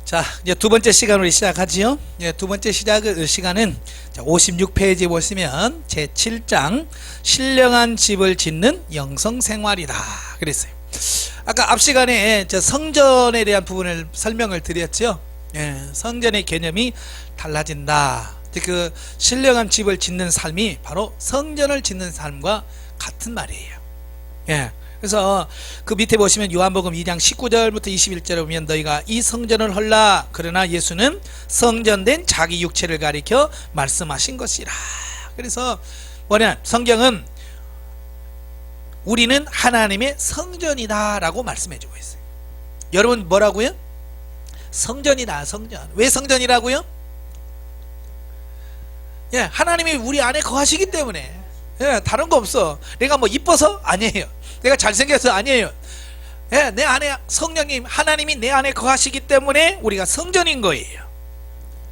자, 이제 두 번째 시간으로 시작하지요. 예, 두 번째 시간은 56페이지 보시면 제 7장 신령한 집을 짓는 영성생활이다 그랬어요. 아까 앞 시간에 저 성전에 대한 부분을 설명을 드렸죠. 예, 성전의 개념이 달라진다. 그 신령한 집을 짓는 삶이 바로 성전을 짓는 삶과 같은 말이에요. 예. 그래서 그 밑에 보시면 요한복음 2장 19절부터 21절에 보면 너희가 이 성전을 헐라 그러나 예수는 성전된 자기 육체를 가리켜 말씀하신 것이라. 그래서 뭐냐, 성경은 우리는 하나님의 성전이다 라고 말씀해 주고 있어요. 여러분 뭐라고요? 성전이다. 성전. 왜 성전이라고요? 예, 하나님이 우리 안에 거하시기 때문에. 예, 다른 거 없어. 내가 뭐 이뻐서? 아니에요. 내가 잘생겨서? 아니에요. 예, 내 안에 성령님 하나님이 내 안에 거하시기 때문에 우리가 성전인 거예요.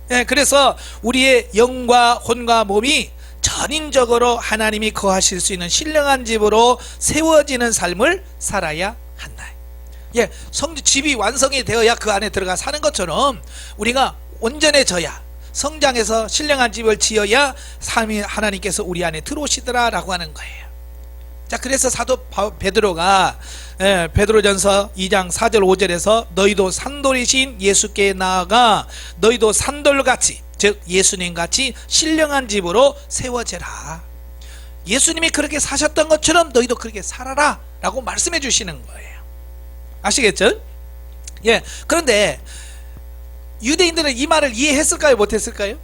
예, 그래서 우리의 영과 혼과 몸이 전인적으로 하나님이 거하실 수 있는 신령한 집으로 세워지는 삶을 살아야 한다. 예, 집이 완성이 되어야 그 안에 들어가 사는 것처럼 우리가 온전해져야, 성장해서 신령한 집을 지어야 삶이 하나님께서 우리 안에 들어오시더라 라고 하는 거예요. 자, 그래서 사도 베드로가 베드로전서 2장 4절 5절에서 너희도 산돌이신 예수께 나아가 너희도 산돌같이, 즉 예수님같이 신령한 집으로 세워져라. 예수님이 그렇게 사셨던 것처럼 너희도 그렇게 살아라 라고 말씀해 주시는 거예요. 아시겠죠? 예. 그런데 유대인들은 이 말을 이해했을까요? 못했을까요?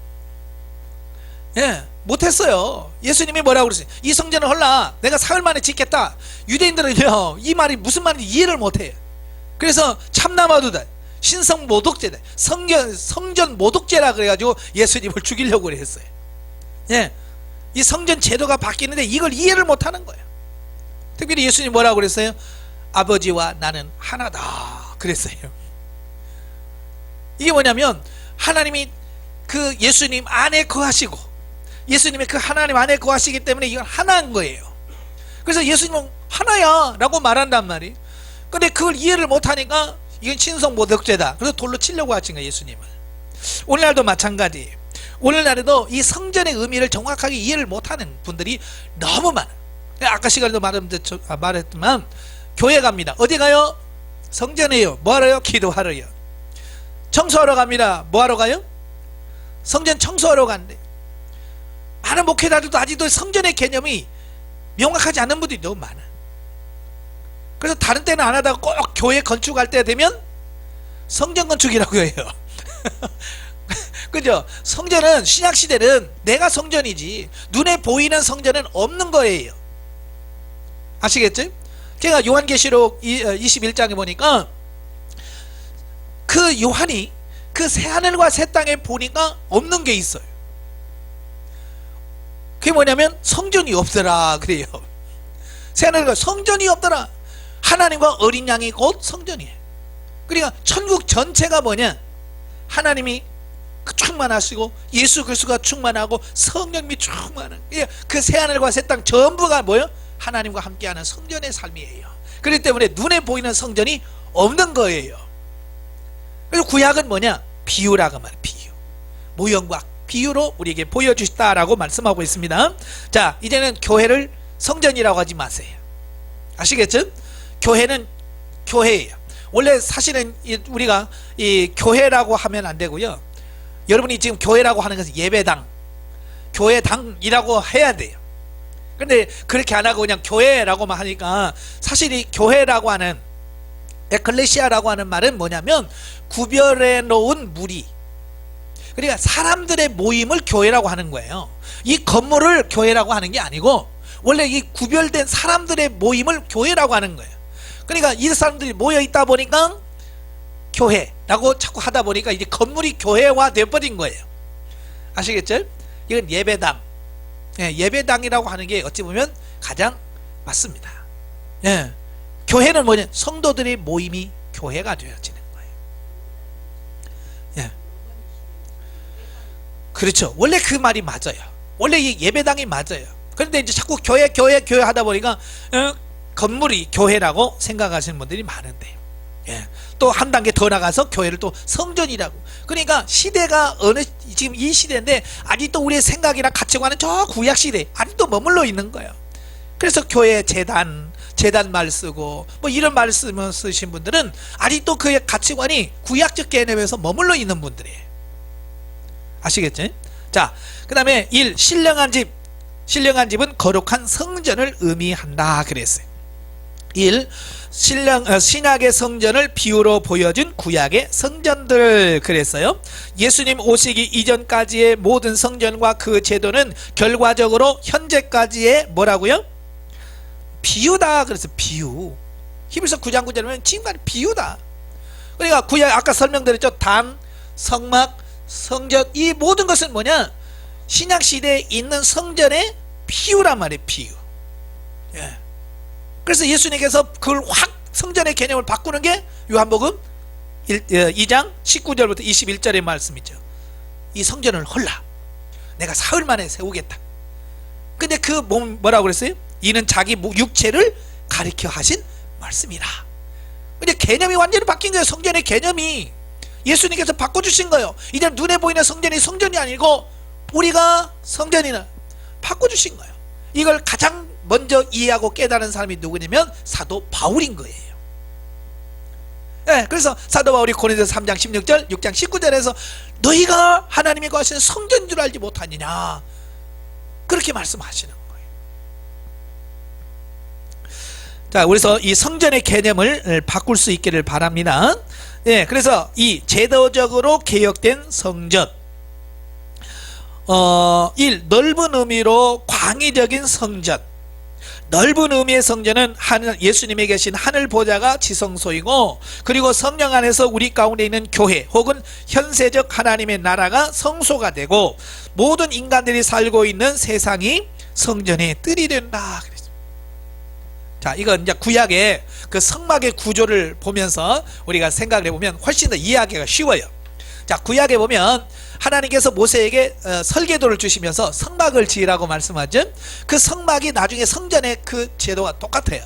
예, 못했어요. 예수님이 뭐라고 그랬어요? 이 성전을 헐라 내가 사흘 만에 짓겠다. 유대인들은요 이 말이 무슨 말인지 이해를 못해요. 그래서 참남아두다, 신성 모독죄다, 성전 모독죄라 그래가지고 예수님을 죽이려고 그랬어요. 예, 이 성전 제도가 바뀌는데 이걸 이해를 못하는 거예요. 특별히 예수님이 뭐라고 그랬어요? 아버지와 나는 하나다 그랬어요. 이게 뭐냐면 하나님이 그 예수님 안에 거하시고 예수님의 그 하나님 안에 거하시기 때문에 이건 하나인 거예요. 그래서 예수님은 하나야 라고 말한단 말이에요. 근데 그걸 이해를 못하니까 이건 신성 모독죄다. 그래서 돌로 치려고 하신 거예요, 예수님을. 오늘날도 마찬가지예요. 오늘날에도 이 성전의 의미를 정확하게 이해를 못하는 분들이 너무 많아요. 아까 시간에도 말했지만 교회 갑니다. 어디 가요? 성전에요. 뭐하러요? 기도하러요. 청소하러 갑니다. 뭐하러 가요? 성전 청소하러 간대. 많은 목회자들도 아직도 성전의 개념이 명확하지 않은 분들이 너무 많아. 그래서 다른 때는 안 하다가 꼭 교회 건축할 때 되면 성전 건축이라고 해요. 그죠? 성전은 신약시대는 내가 성전이지 눈에 보이는 성전은 없는 거예요. 아시겠죠? 제가 요한계시록 21장에 보니까 그 요한이 그 새하늘과 새 땅에 보니까 없는 게 있어요. 그게 뭐냐면 성전이 없더라 그래요. 새하늘과 성전이 없더라. 하나님과 어린 양이 곧 성전이에요. 그러니까 천국 전체가 뭐냐, 하나님이 충만하시고 예수 그리스도가 충만하고 성령님이 충만한 그 새하늘과 새 땅 전부가 뭐예요? 하나님과 함께하는 성전의 삶이에요. 그렇기 때문에 눈에 보이는 성전이 없는 거예요. 그리고 구약은 뭐냐? 비유라고 말해요. 비유. 모형과 비유로 우리에게 보여주시다라고 말씀하고 있습니다. 자, 이제는 교회를 성전이라고 하지 마세요. 아시겠죠? 교회는 교회예요. 원래 사실은 우리가 이 교회라고 하면 안 되고요. 여러분이 지금 교회라고 하는 것은 예배당, 교회당이라고 해야 돼요. 근데 그렇게 안 하고 그냥 교회라고만 하니까 사실 이 교회라고 하는 에클레시아라고 하는 말은 뭐냐면 구별해 놓은 무리, 그러니까 사람들의 모임을 교회라고 하는 거예요. 이 건물을 교회라고 하는 게 아니고 원래 이 구별된 사람들의 모임을 교회라고 하는 거예요. 그러니까 이 사람들이 모여 있다 보니까 교회라고 자꾸 하다 보니까 이제 건물이 교회화 되어버린 거예요. 아시겠죠? 이건 예배당, 예배당이라고 하는 게 어찌 보면 가장 맞습니다. 예. 교회는 뭐냐? 성도들의 모임이 교회가 되어지는 거예요. 예. 그렇죠. 원래 그 말이 맞아요. 원래 이 예배당이 맞아요. 그런데 이제 자꾸 교회 하다 보니까 건물이 교회라고 생각하시는 분들이 많은데요. 예. 또 한 단계 더 나가서 교회를 또 성전이라고. 그러니까 시대가 어느 지금 이 시대인데 아직도 우리의 생각이나 가치관은 저 구약 시대 아직도 머물러 있는 거예요. 그래서 교회 재단 말 쓰고 뭐 이런 말씀을 쓰신 분들은 아직도 그의 가치관이 구약적 개념에서 머물러 있는 분들이에요. 아시겠죠? 자, 그 다음에 1. 신령한 집은 거룩한 성전을 의미한다 그랬어요. 1. 신약의 성전을 비유로 보여준 구약의 성전들 그랬어요. 예수님 오시기 이전까지의 모든 성전과 그 제도는 결과적으로 현재까지의 뭐라고요? 비유다 그랬어요. 비유. 히브리서 9장 9절에 보면 지금까지 비유다. 그러니까 구약 아까 설명드렸죠. 단, 성막, 성전 이 모든 것은 뭐냐? 신약 시대에 있는 성전의 비유란 말이에요. 비유. 예. 그래서 예수님께서 그걸 확 성전의 개념을 바꾸는 게 요한복음 2장 19절부터 21절의 말씀이죠. 이 성전을 헐라 내가 사흘 만에 세우겠다. 근데 그 뭐라고 그랬어요? 이는 자기 육체를 가리켜 하신 말씀이라. 근데 개념이 완전히 바뀐 거예요. 성전의 개념이 예수님께서 바꿔주신 거예요. 이제 눈에 보이는 성전이 아니고 우리가 성전이나 바꿔주신 거예요. 이걸 가장 먼저 이해하고 깨달은 사람이 누구냐면 사도 바울인 거예요. 네, 그래서 사도 바울이 고린도서 3장 16절 6장 19절에서 너희가 하나님이 거하시는 성전인 줄 알지 못하느냐 그렇게 말씀하시는 거예요. 자, 그래서 이 성전의 개념을 바꿀 수 있기를 바랍니다. 예, 그래서 이 제도적으로 개혁된 성전 1. 넓은 의미로 광의적인 성전. 넓은 의미의 성전은 예수님이 계신 하늘 보좌가 지성소이고 그리고 성령 안에서 우리 가운데 있는 교회 혹은 현세적 하나님의 나라가 성소가 되고 모든 인간들이 살고 있는 세상이 성전의 뜰이 된다. 자, 이건 이제 구약의 그 성막의 구조를 보면서 우리가 생각을 해보면 훨씬 더 이해하기가 쉬워요. 자, 구약에 보면 하나님께서 모세에게 설계도를 주시면서 성막을 지으라고 말씀하죠. 그 성막이 나중에 성전의 그 제도가 똑같아요.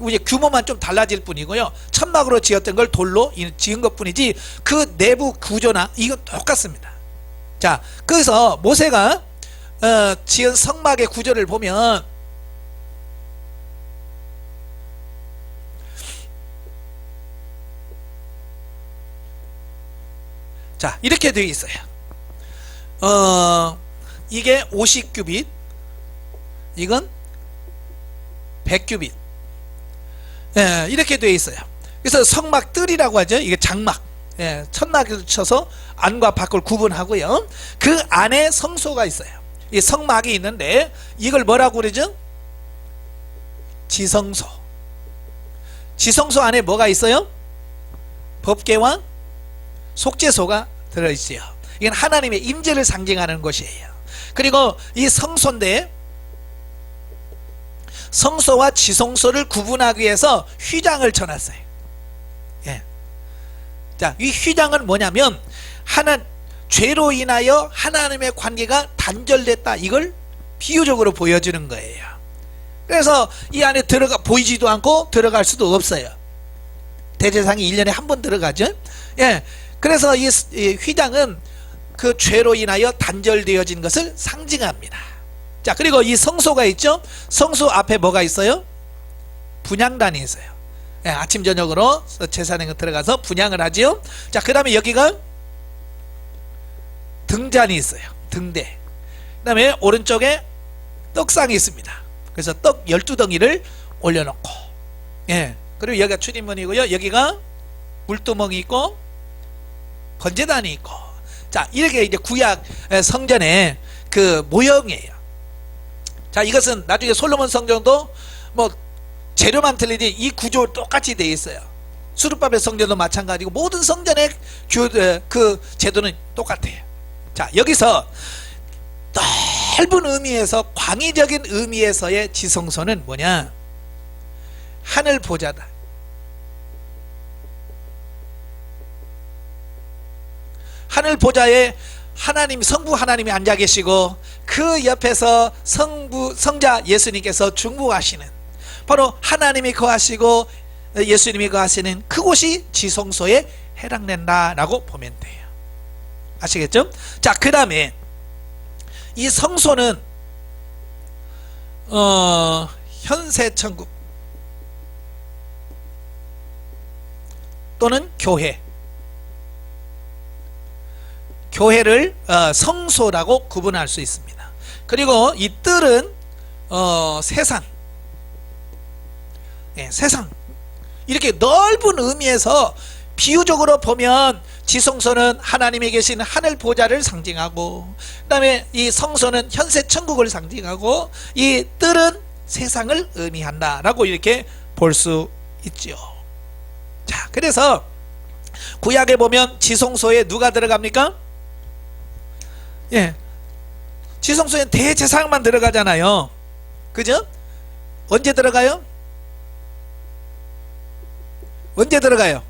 이제 규모만 좀 달라질 뿐이고요. 천막으로 지었던 걸 돌로 지은 것 뿐이지 그 내부 구조나 이건 똑같습니다. 자, 그래서 모세가 지은 성막의 구조를 보면 자, 이렇게 되어 있어요. 이게 50규빗, 이건 100규빗. 예, 이렇게 되어 있어요. 그래서 성막뜰이라고 하죠. 이게 장막. 예, 천막을 쳐서 안과 밖을 구분하고요. 그 안에 성소가 있어요. 이 성막이 있는데 이걸 뭐라고 그러죠? 지성소. 지성소 안에 뭐가 있어요? 법궤와 속죄소가 들어있어요. 이건 하나님의 임재를 상징하는 것이에요. 그리고 이 성소인데 성소와 지성소를 구분하기 위해서 휘장을 쳐놨어요. 예. 자, 이 휘장은 뭐냐면 죄로 인하여 하나님의 관계가 단절됐다 이걸 비유적으로 보여주는 거예요. 그래서 이 안에 보이지도 않고 들어갈 수도 없어요. 대제사장이 1년에 한 번 들어가죠. 예. 그래서 이 휘장은 그 죄로 인하여 단절되어진 것을 상징합니다. 자, 그리고 이 성소가 있죠. 성소 앞에 뭐가 있어요? 분향단이 있어요. 예, 아침 저녁으로 제사장이 들어가서 분향을 하지요. 자, 그 다음에 여기가 등잔이 있어요. 등대. 그 다음에 오른쪽에 떡상이 있습니다. 그래서 떡 12덩이를 올려놓고, 예, 그리고 여기가 출입문이고요. 여기가 물두멍이 있고 번제단이 있고. 자, 이렇게 이제 구약 성전의 그 모형이에요. 자, 이것은 나중에 솔로몬 성전도 뭐 재료만 틀리지 이 구조 똑같이 되어 있어요. 수르바벨 성전도 마찬가지고 모든 성전의 그 제도는 똑같아요. 자, 여기서 넓은 의미에서 광의적인 의미에서의 지성소는 뭐냐? 하늘 보좌다. 하늘 보좌에 성부 하나님이 앉아 계시고 그 옆에서 성자 예수님께서 중보하시는 바로 하나님이 거하시고 예수님이 거하시는 그곳이 지성소에 해당된다라고 보면 돼요. 아시겠죠? 자, 그 다음에 이 성소는 현세천국 또는 교회를 성소라고 구분할 수 있습니다. 그리고 이 뜰은 세상, 세상, 이렇게 넓은 의미에서 비유적으로 보면 지성소는 하나님이 계신 하늘 보좌를 상징하고, 그 다음에 이 성소는 현세 천국을 상징하고, 이 뜰은 세상을 의미한다 라고 이렇게 볼 수 있죠. 자, 그래서 구약에 보면 지성소에 누가 들어갑니까? 지성소에 대제사장만 들어가잖아요. 그죠? 언제 들어가요? 언제 들어가요?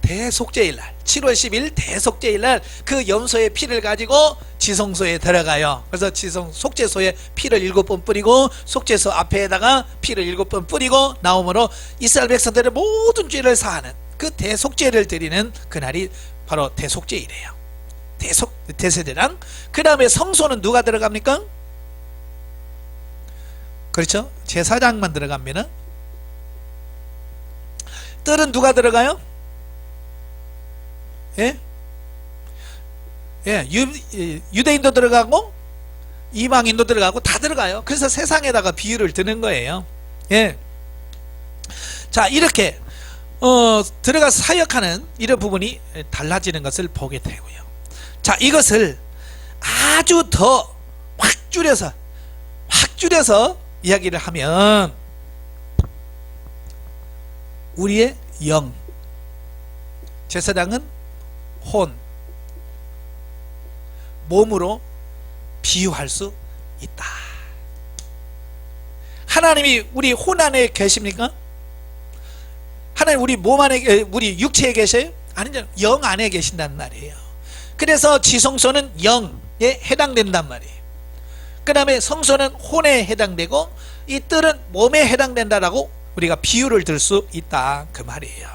대속죄일날, 7월 10일 대속죄일날 그 염소의 피를 가지고 지성소에 들어가요. 그래서 속죄소에 피를 7번 뿌리고 속죄소 앞에다가 피를 7번 뿌리고 나오므로 이스라엘 백성들의 모든 죄를 사하는 그 대속죄를 드리는 그날이 바로 대속죄일이에요. 대제사장. 그 다음에 성소는 누가 들어갑니까? 그렇죠? 제사장만 들어갑니다. 뜰은 누가 들어가요? 유대인도 들어가고 이방인도 들어가고 다 들어가요. 그래서 세상에다가 비유를 드는 거예요. 자, 이렇게 들어가서 사역하는 이런 부분이 달라지는 것을 보게 되고요. 자, 이것을 아주 더 확 줄여서 이야기를 하면 우리의 영, 제사장은 혼, 몸으로 비유할 수 있다. 하나님이 우리 혼 안에 계십니까? 하나님 우리 몸 안에, 우리 육체에 계셔요? 아니죠. 영 안에 계신단 말이에요. 그래서 지성소는 영에 해당된단 말이에요. 그 다음에 성소는 혼에 해당되고 이 뜰은 몸에 해당된다라고 우리가 비유를 들 수 있다 그 말이에요.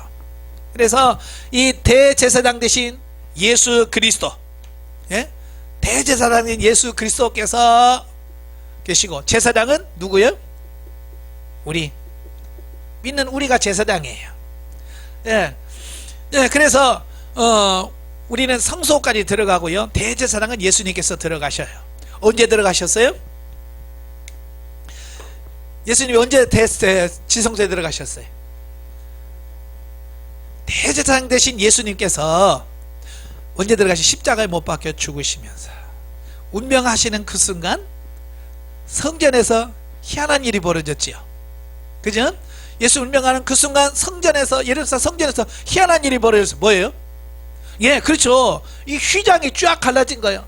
그래서 이 대제사장 대신 예수 그리스도, 대제사장인 예수 그리스도께서 계시고, 제사장은 누구예요? 우리 믿는 우리가 제사장이에요. 그래서 우리는 성소까지 들어가고요, 대제사장은 예수님께서 들어가셔요. 언제 들어가셨어요? 예수님이 언제 지성소에 들어가셨어요? 대제사장 대신 예수님께서 언제 들어가시? 십자가에 못 박혀 죽으시면서 운명하시는 그 순간 성전에서 희한한 일이 벌어졌지요. 그죠? 예수 운명하는 그 순간 성전에서, 예루살렘 성전에서 희한한 일이 벌어졌어요. 뭐예요? 그렇죠. 이 휘장이 쫙 갈라진 거예요.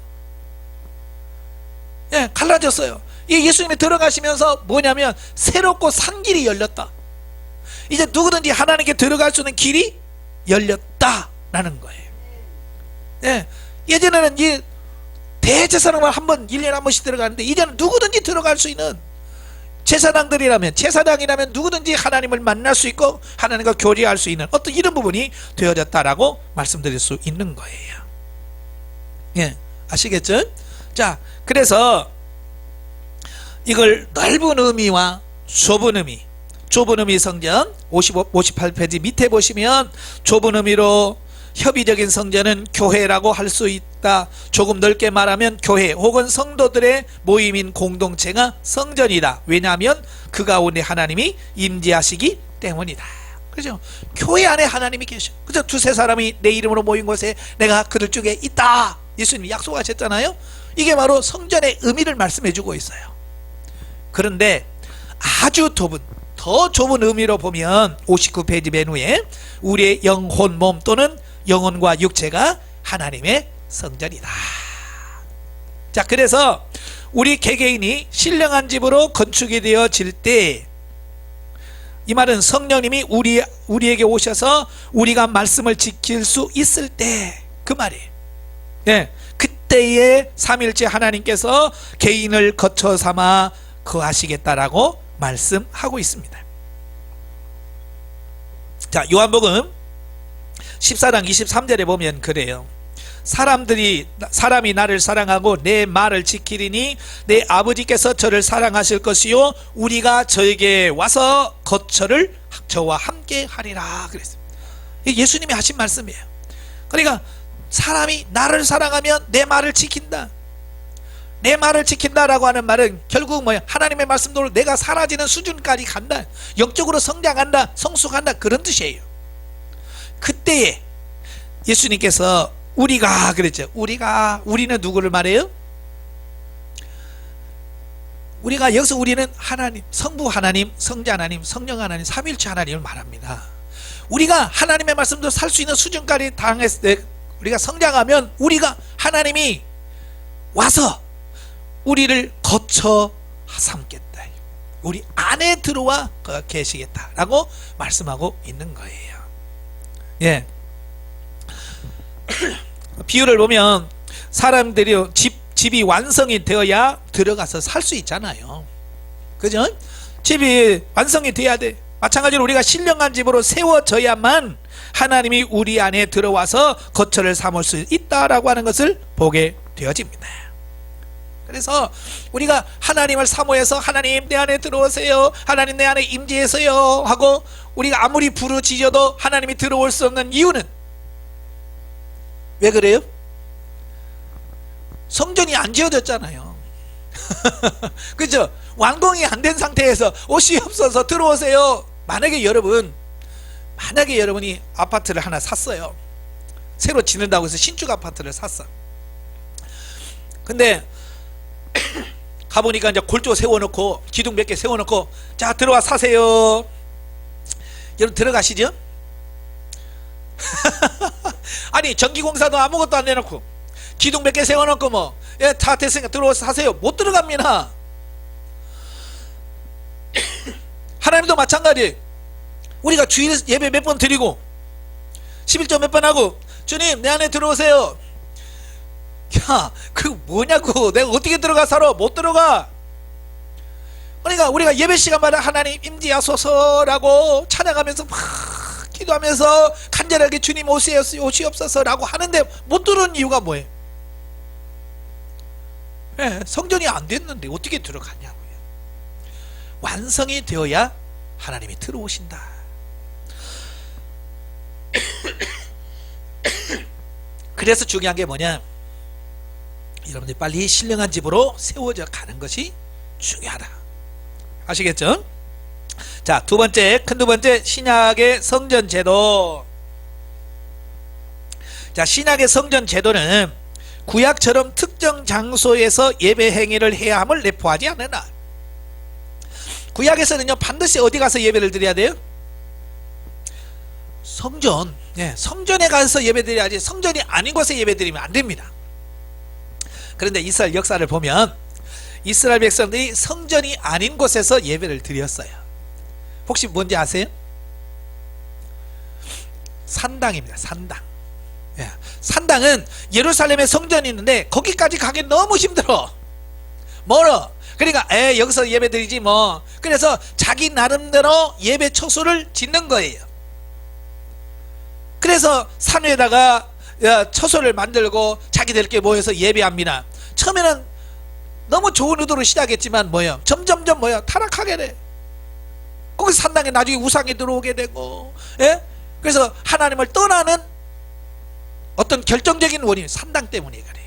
갈라졌어요. 예수님이 들어가시면서 뭐냐면 새롭고 산 길이 열렸다. 이제 누구든지 하나님께 들어갈 수 있는 길이 열렸다라는 거예요. 예전에는 이 대제사장만 1년에 한 번씩 들어가는데 이제는 누구든지 들어갈 수 있는, 제사장이라면 누구든지 하나님을 만날 수 있고 하나님과 교제할 수 있는 어떤 이런 부분이 되어졌다라고 말씀드릴 수 있는 거예요. 아시겠죠? 자, 그래서 이걸 넓은 의미와 좁은 의미 성전 58페이지 밑에 보시면 좁은 의미로 협의적인 성전은 교회라고 할 수 있다. 조금 넓게 말하면 교회 혹은 성도들의 모임인 공동체가 성전이다. 왜냐하면 그 가운데 하나님이 임재하시기 때문이다. 그죠? 교회 안에 하나님이 계셔. 그죠? 두세 사람이 내 이름으로 모인 곳에 내가 그들 중에 있다. 예수님이 약속하셨잖아요. 이게 바로 성전의 의미를 말씀해 주고 있어요. 그런데 아주 더 좁은 의미로 보면 59페이지 맨 위에 우리의 영혼, 몸 또는 영혼과 육체가 하나님의 성전이다. 자, 그래서 우리 개개인이 신령한 집으로 건축이 되어질 때, 이 말은 성령님이 우리에게 오셔서 우리가 말씀을 지킬 수 있을 때 그 말이에요. 그때에 삼일째 하나님께서 개인을 거처 삼아 거하시겠다라고 말씀하고 있습니다. 자, 요한복음 14장 23절에 보면 그래요. 사람이 나를 사랑하고 내 말을 지키리니 내 아버지께서 저를 사랑하실 것이요 우리가 저에게 와서 저와 함께 하리라 그랬어요. 예수님이 하신 말씀이에요. 그러니까 사람이 나를 사랑하면 내 말을 지킨다. 내 말을 지킨다라고 하는 말은 결국 뭐야? 하나님의 말씀대로 내가 사라지는 수준까지 간다. 영적으로 성장한다, 성숙한다, 그런 뜻이에요. 그때에 예수님께서 우리가 그랬죠. 우리는 누구를 말해요? 우리가 여기서 우리는 하나님, 성부 하나님, 성자 하나님, 성령 하나님, 삼위일체 하나님을 말합니다. 우리가 하나님의 말씀대로 살 수 있는 수준까지 당했을 때 우리가 성장하면 우리가 하나님이 와서 우리를 거쳐 삼겠다. 우리 안에 들어와 계시겠다라고 말씀하고 있는 거예요. 예. 비유를 보면 사람들이 집이 완성이 되어야 들어가서 살 수 있잖아요. 그죠? 집이 완성이 돼야 돼. 마찬가지로 우리가 신령한 집으로 세워져야만 하나님이 우리 안에 들어와서 거처를 삼을 수 있다라고 하는 것을 보게 되어집니다. 그래서 우리가 하나님을 사모해서 하나님 내 안에 들어오세요, 하나님 내 안에 임재해서요 하고 우리가 아무리 부르짖어도 하나님이 들어올 수 없는 이유는 왜 그래요? 성전이 안 지어졌잖아요. 그죠? 완공이 안 된 상태에서 오시옵소서 들어오세요. 만약에 여러분이 아파트를 하나 샀어요. 새로 짓는다고 해서 신축 아파트를 샀어. 근데 가보니까 이제 골조 세워놓고 기둥 몇 개 세워놓고 자 들어와 사세요. 여러분 들어가시죠? 아니 전기공사도 아무것도 안 내놓고 기둥 몇 개 세워놓고 뭐 다 됐으니까 들어와서 사세요. 못 들어갑니다. 하나님도 마찬가지. 우리가 주일 예배 몇 번 드리고 11조 몇 번 하고 주님 내 안에 들어오세요. 야 그거 뭐냐고. 내가 어떻게 들어가 살아. 못 들어가. 그러니까 우리가 예배 시간마다 하나님 임재하소서라고 찬양하면서 막 기도하면서 간절하게 주님 오시옵소서라고 하는데 못 들어오는 이유가 뭐예요? 성전이 안 됐는데 어떻게 들어가냐고요. 완성이 되어야 하나님이 들어오신다. 그래서 중요한 게 뭐냐, 여러분들이 빨리 신령한 집으로 세워져 가는 것이 중요하다. 아시겠죠? 자, 두 번째, 큰 두 번째, 신약의 성전 제도. 자, 신약의 성전 제도는 구약처럼 특정 장소에서 예배 행위를 해야 함을 내포하지 않으나, 구약에서는요 반드시 어디 가서 예배를 드려야 돼요? 성전. 성전에 가서 예배 드려야지 성전이 아닌 곳에 예배 드리면 안 됩니다. 그런데 이스라엘 역사를 보면 이스라엘 백성들이 성전이 아닌 곳에서 예배를 드렸어요. 혹시 뭔지 아세요? 산당입니다. 산당. 산당은 예루살렘에 성전이 있는데 거기까지 가기 너무 힘들어. 멀어. 그러니까 여기서 예배 드리지 뭐. 그래서 자기 나름대로 예배 처소를 짓는 거예요. 그래서 산 위에다가 처소를 만들고 자기들끼리 모여서 예배합니다. 처음에는 너무 좋은 의도로 시작했지만 뭐예요? 점점점 뭐예요? 타락하게 돼. 거기 산당에 나중에 우상이 들어오게 되고, 그래서 하나님을 떠나는 어떤 결정적인 원인, 산당 때문에 그래요.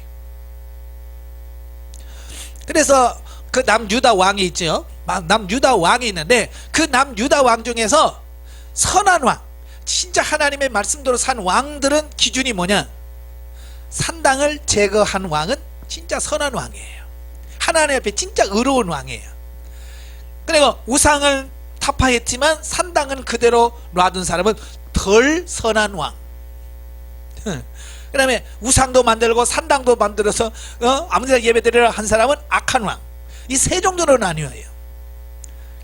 그래서 그 남유다 왕이 있죠. 남유다 왕이 있는데 그 남유다 왕 중에서 선한 왕, 진짜 하나님의 말씀대로 산 왕들은 기준이 뭐냐? 산당을 제거한 왕은 진짜 선한 왕이에요. 하나님 앞에 진짜 의로운 왕이에요. 그리고 우상을 타파했지만 산당은 그대로 놔둔 사람은 덜 선한 왕. 그 다음에 우상도 만들고 산당도 만들어서 아무데나 예배드리려 한 사람은 악한 왕. 이 세 종류로 나뉘어요.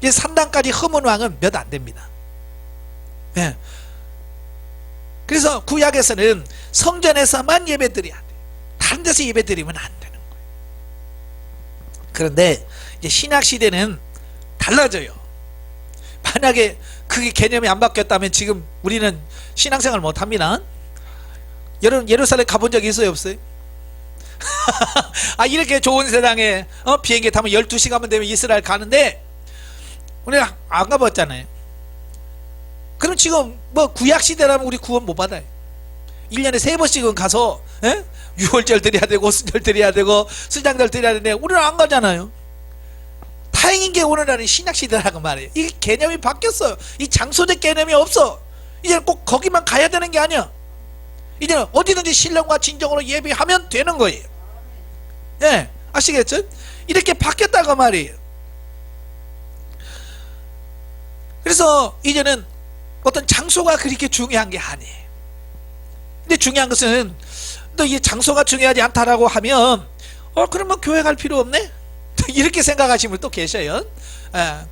이 산당까지 허문 왕은 몇 안 됩니다. 그래서 구약에서는 성전에서만 예배드려야 돼. 다른 데서 예배드리면 안 되는 거예요. 그런데 이제 신약 시대는 달라져요. 만약에 그게 개념이 안 바뀌었다면 지금 우리는 신앙생활 못합니다. 여러분 예루살렘 가본 적 있어요 없어요? 이렇게 좋은 세상에 비행기 타면 12시간만 되면 이스라엘 가는데 우리는 안 가봤잖아요. 그럼 지금 뭐 구약시대라면 우리 구원 못 받아요. 1년에 3번씩은 가서 유월절 드려야 되고 오순절 드려야 되고 수장절 드려야 되는데 우리는 안 가잖아요. 다행인 게 오늘날은 신약시대라고 말해요. 이 개념이 바뀌었어요. 이 장소적 개념이 없어. 이제는 꼭 거기만 가야 되는 게 아니야. 이제는 어디든지 신령과 진정으로 예배하면 되는 거예요. 예, 아시겠죠? 이렇게 바뀌었다고 말이에요. 그래서 이제는 어떤 장소가 그렇게 중요한 게 아니에요. 근데 중요한 것은 또 이 장소가 중요하지 않다라고 하면 그러면 교회 갈 필요 없네? 이렇게 생각하시는 분 또 계셔요.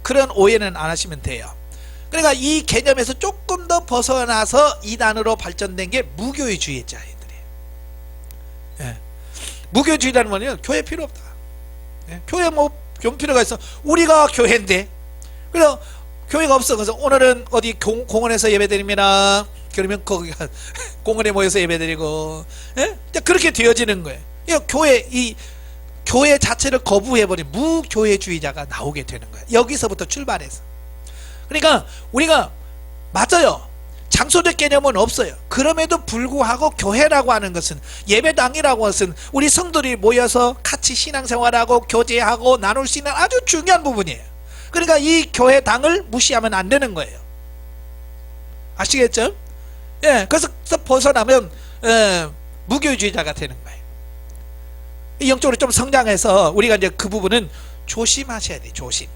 그런 오해는 안 하시면 돼요. 그러니까 이 개념에서 조금 더 벗어나서 이단으로 발전된 게 무교회주의자들이에요. 무교회주의라는 거는 교회 필요 없다. 교회 뭐 필요가 있어. 우리가 교회인데. 그래서 교회가 없어. 그래서 오늘은 어디 공원에서 예배드립니다. 그러면 거기 공원에 모여서 예배드리고, 그렇게 되어지는 거예요. 교회 자체를 거부해버린 무교회주의자가 나오게 되는 거예요. 여기서부터 출발해서. 그러니까 우리가 맞아요. 장소적 개념은 없어요. 그럼에도 불구하고 교회라고 하는 것은, 예배당이라고 하는 것은 우리 성도들이 모여서 같이 신앙생활하고 교제하고 나눌 수 있는 아주 중요한 부분이에요. 그러니까 이 교회당을 무시하면 안 되는 거예요. 아시겠죠? 그래서 벗어나면 무교회주의자가 되는 거예요. 영적으로 좀 성장해서 우리가 이제 그 부분은 조심하셔야 돼요. 조심.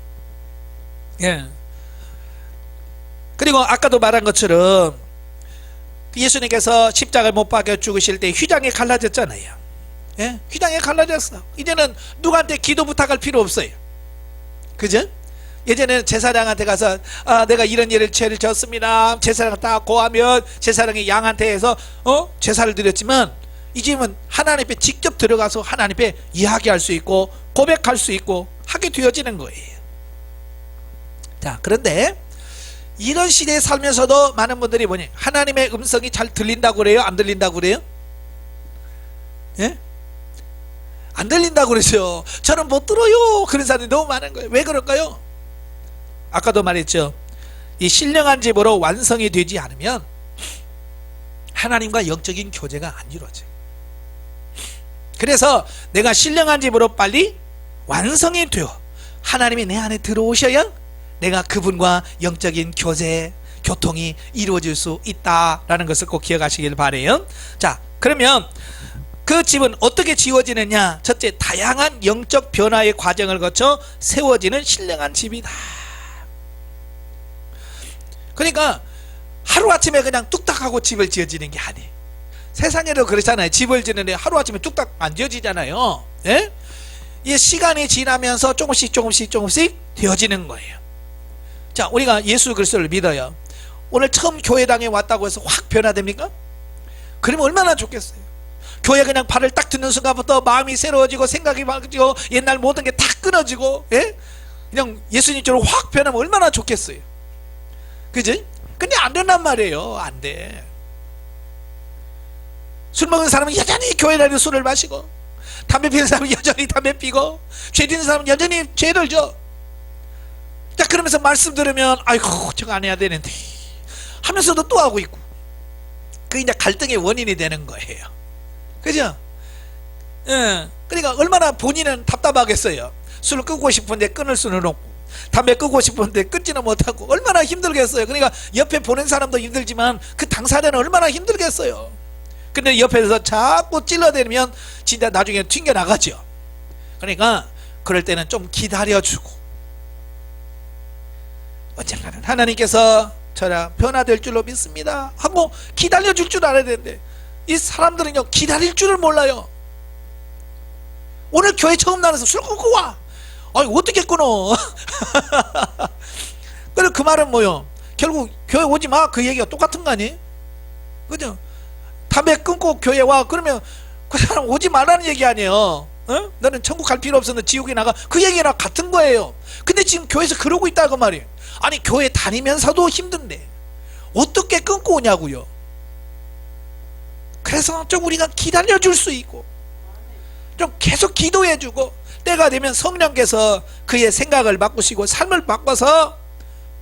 그리고 아까도 말한 것처럼 예수님께서 십자가를 못 박혀 죽으실 때 휘장이 갈라졌잖아요. 휘장이 갈라졌어. 이제는 누구한테 기도 부탁할 필요 없어요. 그죠? 예전에는 제사장한테 가서 내가 이런 죄를 졌습니다. 제사장 딱 고하면 제사장이 양한테 해서 제사를 드렸지만 이제는 하나님 앞에 직접 들어가서 하나님 앞에 이야기할 수 있고 고백할 수 있고 하게 되어지는 거예요. 자, 그런데 이런 시대에 살면서도 많은 분들이 하나님의 음성이 잘 들린다고 그래요? 안 들린다고 그래요? 안 들린다고 그러죠. 저는 못 들어요. 그런 사람이 너무 많은 거예요. 왜 그럴까요? 아까도 말했죠. 이 신령한 집으로 완성이 되지 않으면 하나님과 영적인 교제가 안 이루어져요. 그래서 내가 신령한 집으로 빨리 완성이 되어 하나님이 내 안에 들어오셔야 내가 그분과 영적인 교제, 교통이 이루어질 수 있다라는 것을 꼭 기억하시길 바라요. 자, 그러면 그 집은 어떻게 지어지느냐? 첫째, 다양한 영적 변화의 과정을 거쳐 세워지는 신령한 집이다. 그러니까 하루아침에 그냥 뚝딱하고 집을 지어지는 게 아니에요. 세상에도 그렇잖아요. 집을 지는데 하루아침에 뚝딱 안 지어지잖아요. 이 시간이 지나면서 조금씩 되어지는 거예요. 자, 우리가 예수 그리스도를 믿어요. 오늘 처음 교회당에 왔다고 해서 확 변화됩니까? 그러면 얼마나 좋겠어요. 교회 그냥 발을 딱 듣는 순간부터 마음이 새로워지고 생각이 바뀌고 옛날 모든 게 다 끊어지고 그냥 예수님처럼 확 변하면 얼마나 좋겠어요. 그지? 근데 안 된단 말이에요. 안 돼. 술 먹는 사람은 여전히 교회 다니는 술을 마시고, 담배 피우는 사람은 여전히 담배 피고, 죄 짓는 사람은 여전히 죄를 져. 자, 그러면서 말씀 들으면 아이고 저거 안 해야 되는데 하면서도 또 하고 있고, 그게 이제 갈등의 원인이 되는 거예요. 그죠? 그러니까 얼마나 본인은 답답하겠어요. 술을 끊고 싶은데 끊을 수는 없고, 담배 끊고 싶은데 끊지는 못하고 얼마나 힘들겠어요. 그러니까 옆에 보는 사람도 힘들지만 그 당사자는 얼마나 힘들겠어요. 근데 옆에서 자꾸 찔러대면 진짜 나중에 튕겨나가죠. 그러니까 그럴 때는 좀 기다려주고, 언젠가는 하나님께서 저랑 변화될 줄로 믿습니다 하고 기다려줄 줄 알아야 되는데, 이 사람들은요 기다릴 줄을 몰라요. 오늘 교회 처음 나와서 술 끊고 와. 어떻게 끊어? 그래, 그 말은 뭐요? 결국 교회 오지 마, 그 얘기가 똑같은 거 아니에요? 그죠? 담배 끊고 교회 와, 그러면 그 사람 오지 말라는 얘기 아니에요. 너는 천국 갈 필요 없어, 너 지옥에 나가, 그 얘기랑 같은 거예요. 근데 지금 교회에서 그러고 있다고 말이에요. 아니 교회 다니면서도 힘든데 어떻게 끊고 오냐고요. 그래서 좀 우리가 기다려줄 수 있고 좀 계속 기도해주고 때가 되면 성령께서 그의 생각을 바꾸시고 삶을 바꿔서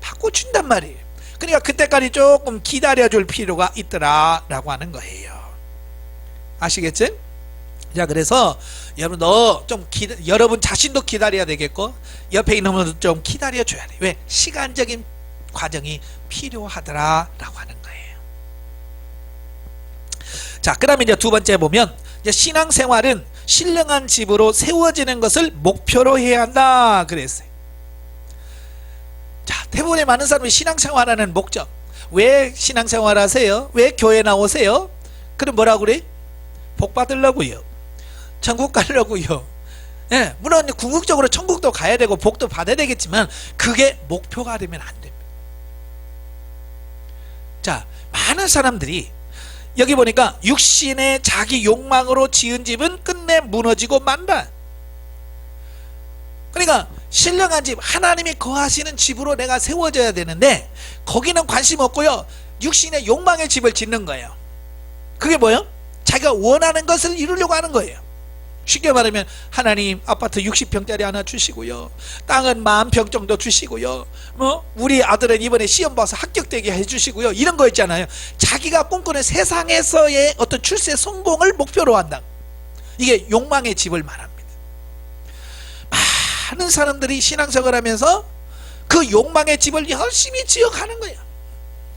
바꿔준단 말이에요. 그러니까 그때까지 조금 기다려줄 필요가 있더라 라고 하는 거예요. 아시겠지? 자, 그래서 여러분 여러분 자신도 기다려야 되겠고 옆에 있는 분도 좀 기다려줘야 돼. 왜? 시간적인 과정이 필요하더라 라고 하는 거예요. 자, 그 다음에 이제 두 번째 보면 이제 신앙생활은 신령한 집으로 세워지는 것을 목표로 해야 한다 그랬어요. 자, 대부분의 많은 사람이 신앙생활하는 목적, 왜 신앙생활 하세요? 왜 교회 나오세요? 그럼 뭐라고 그래? 복 받으려고요, 천국 가려고요. 예, 물론 궁극적으로 천국도 가야 되고 복도 받아야 되겠지만 그게 목표가 되면 안 됩니다. 자, 많은 사람들이 여기 보니까 육신의 자기 욕망으로 지은 집은 끝내 무너지고 만다. 그러니까 신령한 집, 하나님이 거하시는 집으로 내가 세워져야 되는데 거기는 관심 없고요, 육신의 욕망의 집을 짓는 거예요. 그게 뭐예요? 자기가 원하는 것을 이루려고 하는 거예요. 쉽게 말하면 하나님 아파트 60평짜리 하나 주시고요, 땅은 10,000평 정도 주시고요, 우리 아들은 이번에 시험 봐서 합격되게 해주시고요, 이런 거 있잖아요. 자기가 꿈꾸는 세상에서의 어떤 출세 성공을 목표로 한다. 이게 욕망의 집을 말합니다. 많은 사람들이 신앙생활 하면서 그 욕망의 집을 열심히 지어가는 거예요.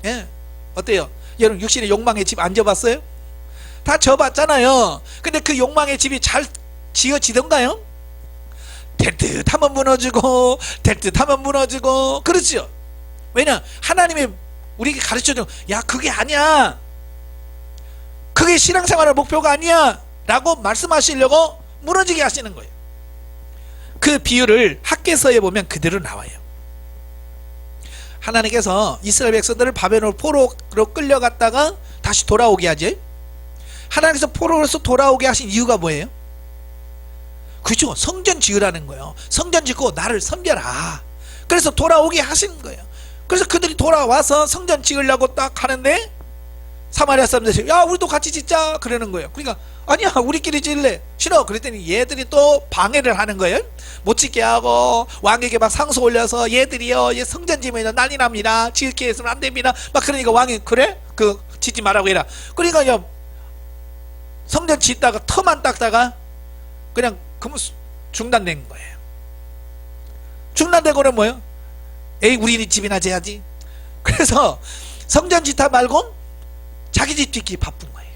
예, 어때요? 여러분 육신의 욕망의 집 안 지어봤어요? 다 지어봤잖아요. 근데 그 욕망의 집이 잘 지어지던가요? 될 듯 하면 무너지고 될 듯 하면 무너지고 그렇죠. 왜냐? 하나님이 우리에게 가르쳐줘. 야, 그게 아니야, 그게 신앙생활의 목표가 아니야 라고 말씀하시려고 무너지게 하시는 거예요. 그 비유를 학개서에 보면 그대로 나와요. 하나님께서 이스라엘 백성들을 바벨론 포로로 끌려갔다가 다시 돌아오게 하지. 하나님께서 포로로서 돌아오게 하신 이유가 뭐예요? 그죠, 성전 지으라는 거예요. 성전 짓고 나를 섬겨라. 그래서 돌아오게 하신 거예요. 그래서 그들이 돌아와서 성전 지으려고 딱 하는데 사마리아 사람들이 야, 우리도 같이 짓자 그러는 거예요. 그러니까 아니야, 우리끼리 짓래. 싫어. 그랬더니 얘들이 또 방해를 하는 거예요. 못 짓게 하고 왕에게 막 상소 올려서 얘들이요, 얘 성전 지으면 난리 납니다, 짓게 해서는 안 됩니다 막 그러니까 왕이 그래? 그 짓지 말라고 해라. 그러니까 야, 성전 짓다가 터만 닦다가 그냥 그러면 중단된 거예요. 중단되고는 뭐예요? 에이, 우리 집이나 재야지. 그래서 성전 짓다 말고 자기 집 짓기 바쁜 거예요.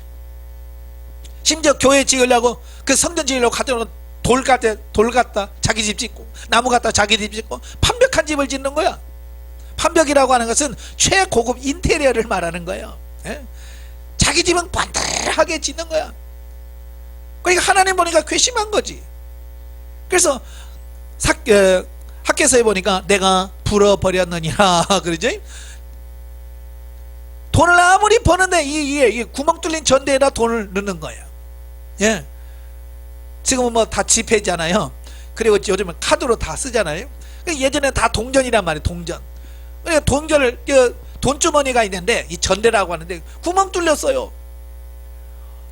심지어 교회 지으려고 그 성전 지으려고 가져오는 돌 갖다 자기 집 짓고 나무 갖다 자기 집 짓고 판벽한 집을 짓는 거야. 판벽이라고 하는 것은 최고급 인테리어를 말하는 거예요. 예? 자기 집은 반듯하게 짓는 거야. 그러니까 하나님 보니까 괘씸한 거지. 그래서 학개서에 보니까 내가 불어버렸느니라 그러죠. 돈을 아무리 버는데 이 구멍 뚫린 전대에다 돈을 넣는 거예요. 예. 지금은 뭐 다 지폐잖아요. 그리고 요즘은 카드로 다 쓰잖아요. 예전에 다 동전이란 말이에요. 동전. 그러니까 돈주머니가 있는데 이 전대라고 하는데 구멍 뚫렸어요.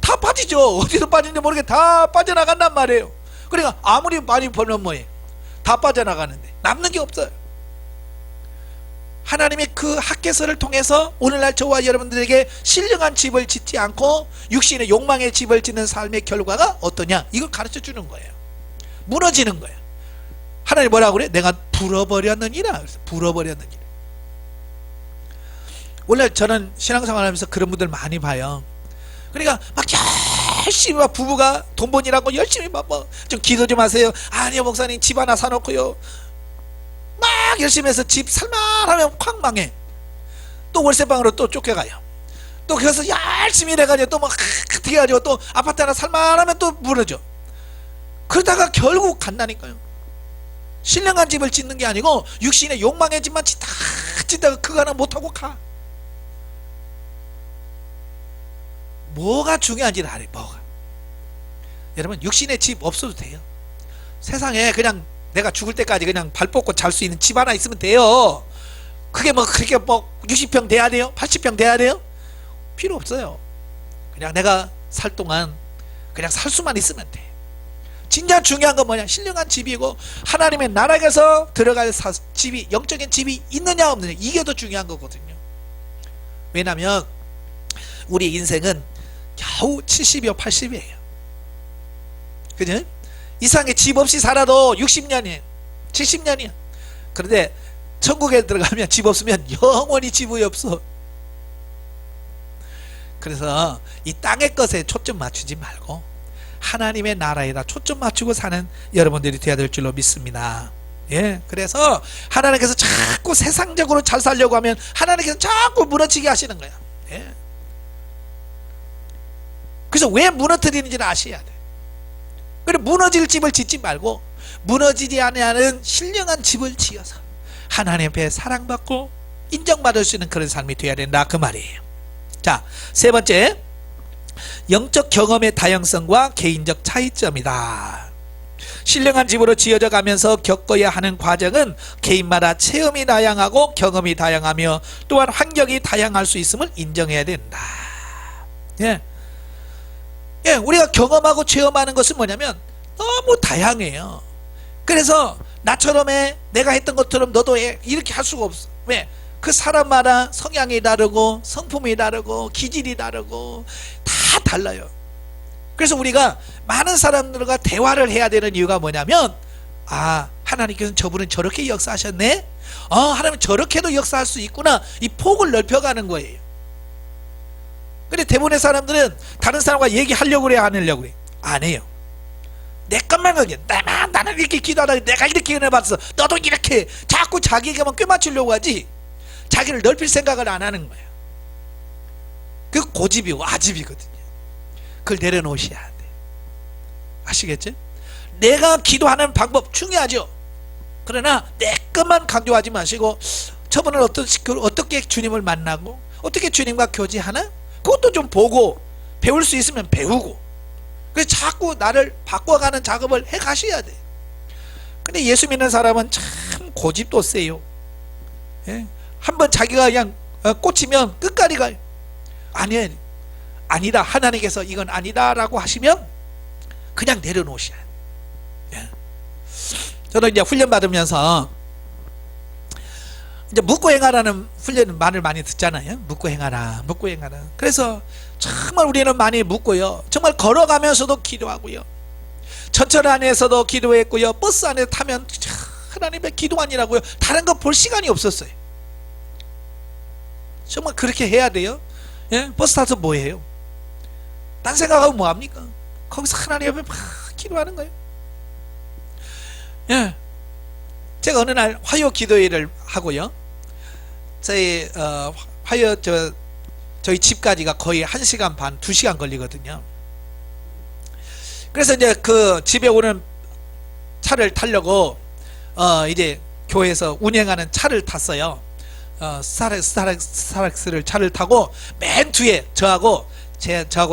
다 빠지죠. 어디서 빠진지 모르게 다 빠져나간단 말이에요. 그러니까 아무리 많이 벌면 뭐해, 다 빠져나가는데 남는 게 없어요. 하나님의 그 학개서를 통해서 오늘날 저와 여러분들에게 신령한 집을 짓지 않고 육신의 욕망의 집을 짓는 삶의 결과가 어떠냐, 이걸 가르쳐 주는 거예요. 무너지는 거예요. 하나님 뭐라고 그래? 내가 불어버렸느니라. 그래서 불어버렸느니라. 원래 저는 신앙생활 하면서 그런 분들 많이 봐요. 그러니까 막 열심히 막 부부가 돈 버니라고 열심히 막 좀 기도 좀 하세요. 아니요 목사님, 집 하나 사놓고요 막 열심히 해서 집 살만하면 콱 망해. 또 월세방으로 또 쫓겨가요. 또 그래서 열심히 해가지고 또 막 어떻게 해가지고 또 아파트 하나 살만하면 또 무너져. 그러다가 결국 간다니까요. 신령한 집을 짓는 게 아니고 육신의 욕망의 집만 짓다가 그거 하나 못하고 가. 뭐가 중요한지를 알아요. 뭐가 여러분 육신의 집 없어도 돼요. 세상에 그냥 내가 죽을 때까지 그냥 발 뻗고 잘 수 있는 집 하나 있으면 돼요. 그게 뭐 그렇게 뭐 60평 돼야 돼요? 80평 돼야 돼요? 필요 없어요. 그냥 내가 살 동안 그냥 살 수만 있으면 돼. 진짜 중요한 건 뭐냐? 신령한 집이고 하나님의 나라에서 들어갈 집이, 영적인 집이 있느냐 없느냐, 이게 더 중요한 거거든요. 왜냐면 우리 인생은 겨우 70이요 80이에요. 그죠? 이상하게 집 없이 살아도 60년이에요 70년이야. 그런데 천국에 들어가면 집 없으면 영원히 집이 없어. 그래서 이 땅의 것에 초점 맞추지 말고 하나님의 나라에다 초점 맞추고 사는 여러분들이 되어야 될 줄로 믿습니다. 예, 그래서 하나님께서 자꾸 세상적으로 잘 살려고 하면 하나님께서 자꾸 무너지게 하시는 거야. 예. 그래서 왜 무너뜨리는지를 아셔야 돼. 그래, 무너질 집을 짓지 말고 무너지지 않는 신령한 집을 지어서 하나님 앞에 사랑받고 인정받을 수 있는 그런 삶이 되어야 된다, 그 말이에요. 자, 세 번째, 영적 경험의 다양성과 개인적 차이점이다. 신령한 집으로 지어져 가면서 겪어야 하는 과정은 개인마다 체험이 다양하고 경험이 다양하며 또한 환경이 다양할 수 있음을 인정해야 된다. 예. 예, 우리가 경험하고 체험하는 것은 뭐냐면 너무 다양해요. 그래서 나처럼 해, 내가 했던 것처럼 너도 해, 이렇게 할 수가 없어. 왜? 그 사람마다 성향이 다르고 성품이 다르고 기질이 다르고 다 달라요. 그래서 우리가 많은 사람들과 대화를 해야 되는 이유가 뭐냐면, 아, 하나님께서는 저분은 저렇게 역사하셨네, 하나님 저렇게도 역사할 수 있구나, 이 폭을 넓혀가는 거예요. 근데 대부분의 사람들은 다른 사람과 얘기하려고 그래, 안 하려고 그래? 안 해요. 내 것만 그게, 나는 이렇게 기도하다 내가 이렇게 은혜 받았어, 너도 이렇게, 자꾸 자기에게만 꿰맞추려고 하지 자기를 넓힐 생각을 안 하는 거예요. 그 고집이고 아집이거든요. 그걸 내려놓으셔야 돼. 아시겠죠? 내가 기도하는 방법 중요하죠. 그러나 내 것만 강조하지 마시고 저분은 어떻게 주님을 만나고 어떻게 주님과 교제하나, 그것도 좀 보고 배울 수 있으면 배우고, 그래서 자꾸 나를 바꿔가는 작업을 해 가셔야 돼. 근데 예수 믿는 사람은 참 고집도 세요. 예? 한번 자기가 그냥 꽂히면 끝까지 가요. 아니다, 하나님께서 이건 아니다 라고 하시면 그냥 내려놓으셔야 돼요. 예. 저는 이제 훈련 받으면서 이제 묻고 행하라는 훈련 말을 많이 듣잖아요. 묻고 행하라, 묻고 행하라. 그래서 정말 우리는 많이 묻고요, 정말 걸어가면서도 기도하고요, 전철 안에서도 기도했고요, 버스 안에 타면 하나님의 기도하니라고요. 다른 거 볼 시간이 없었어요. 정말 그렇게 해야 돼요. 예? 버스 타서 뭐 해요? 딴 생각하고 뭐 합니까? 거기서 하나님 앞에 막 기도하는 거예요. 예. 제가 어느 날 화요 기도회를 하고요, 저희 화요 저희 집까지가 거의 1시간 반 2시간 걸리거든요. 그래서 이제 그 집에 오는 차를 타려고 이제 교회에서 운행하는 차를 탔어요. 스타렉스를 차를 타고 맨 뒤에 저하고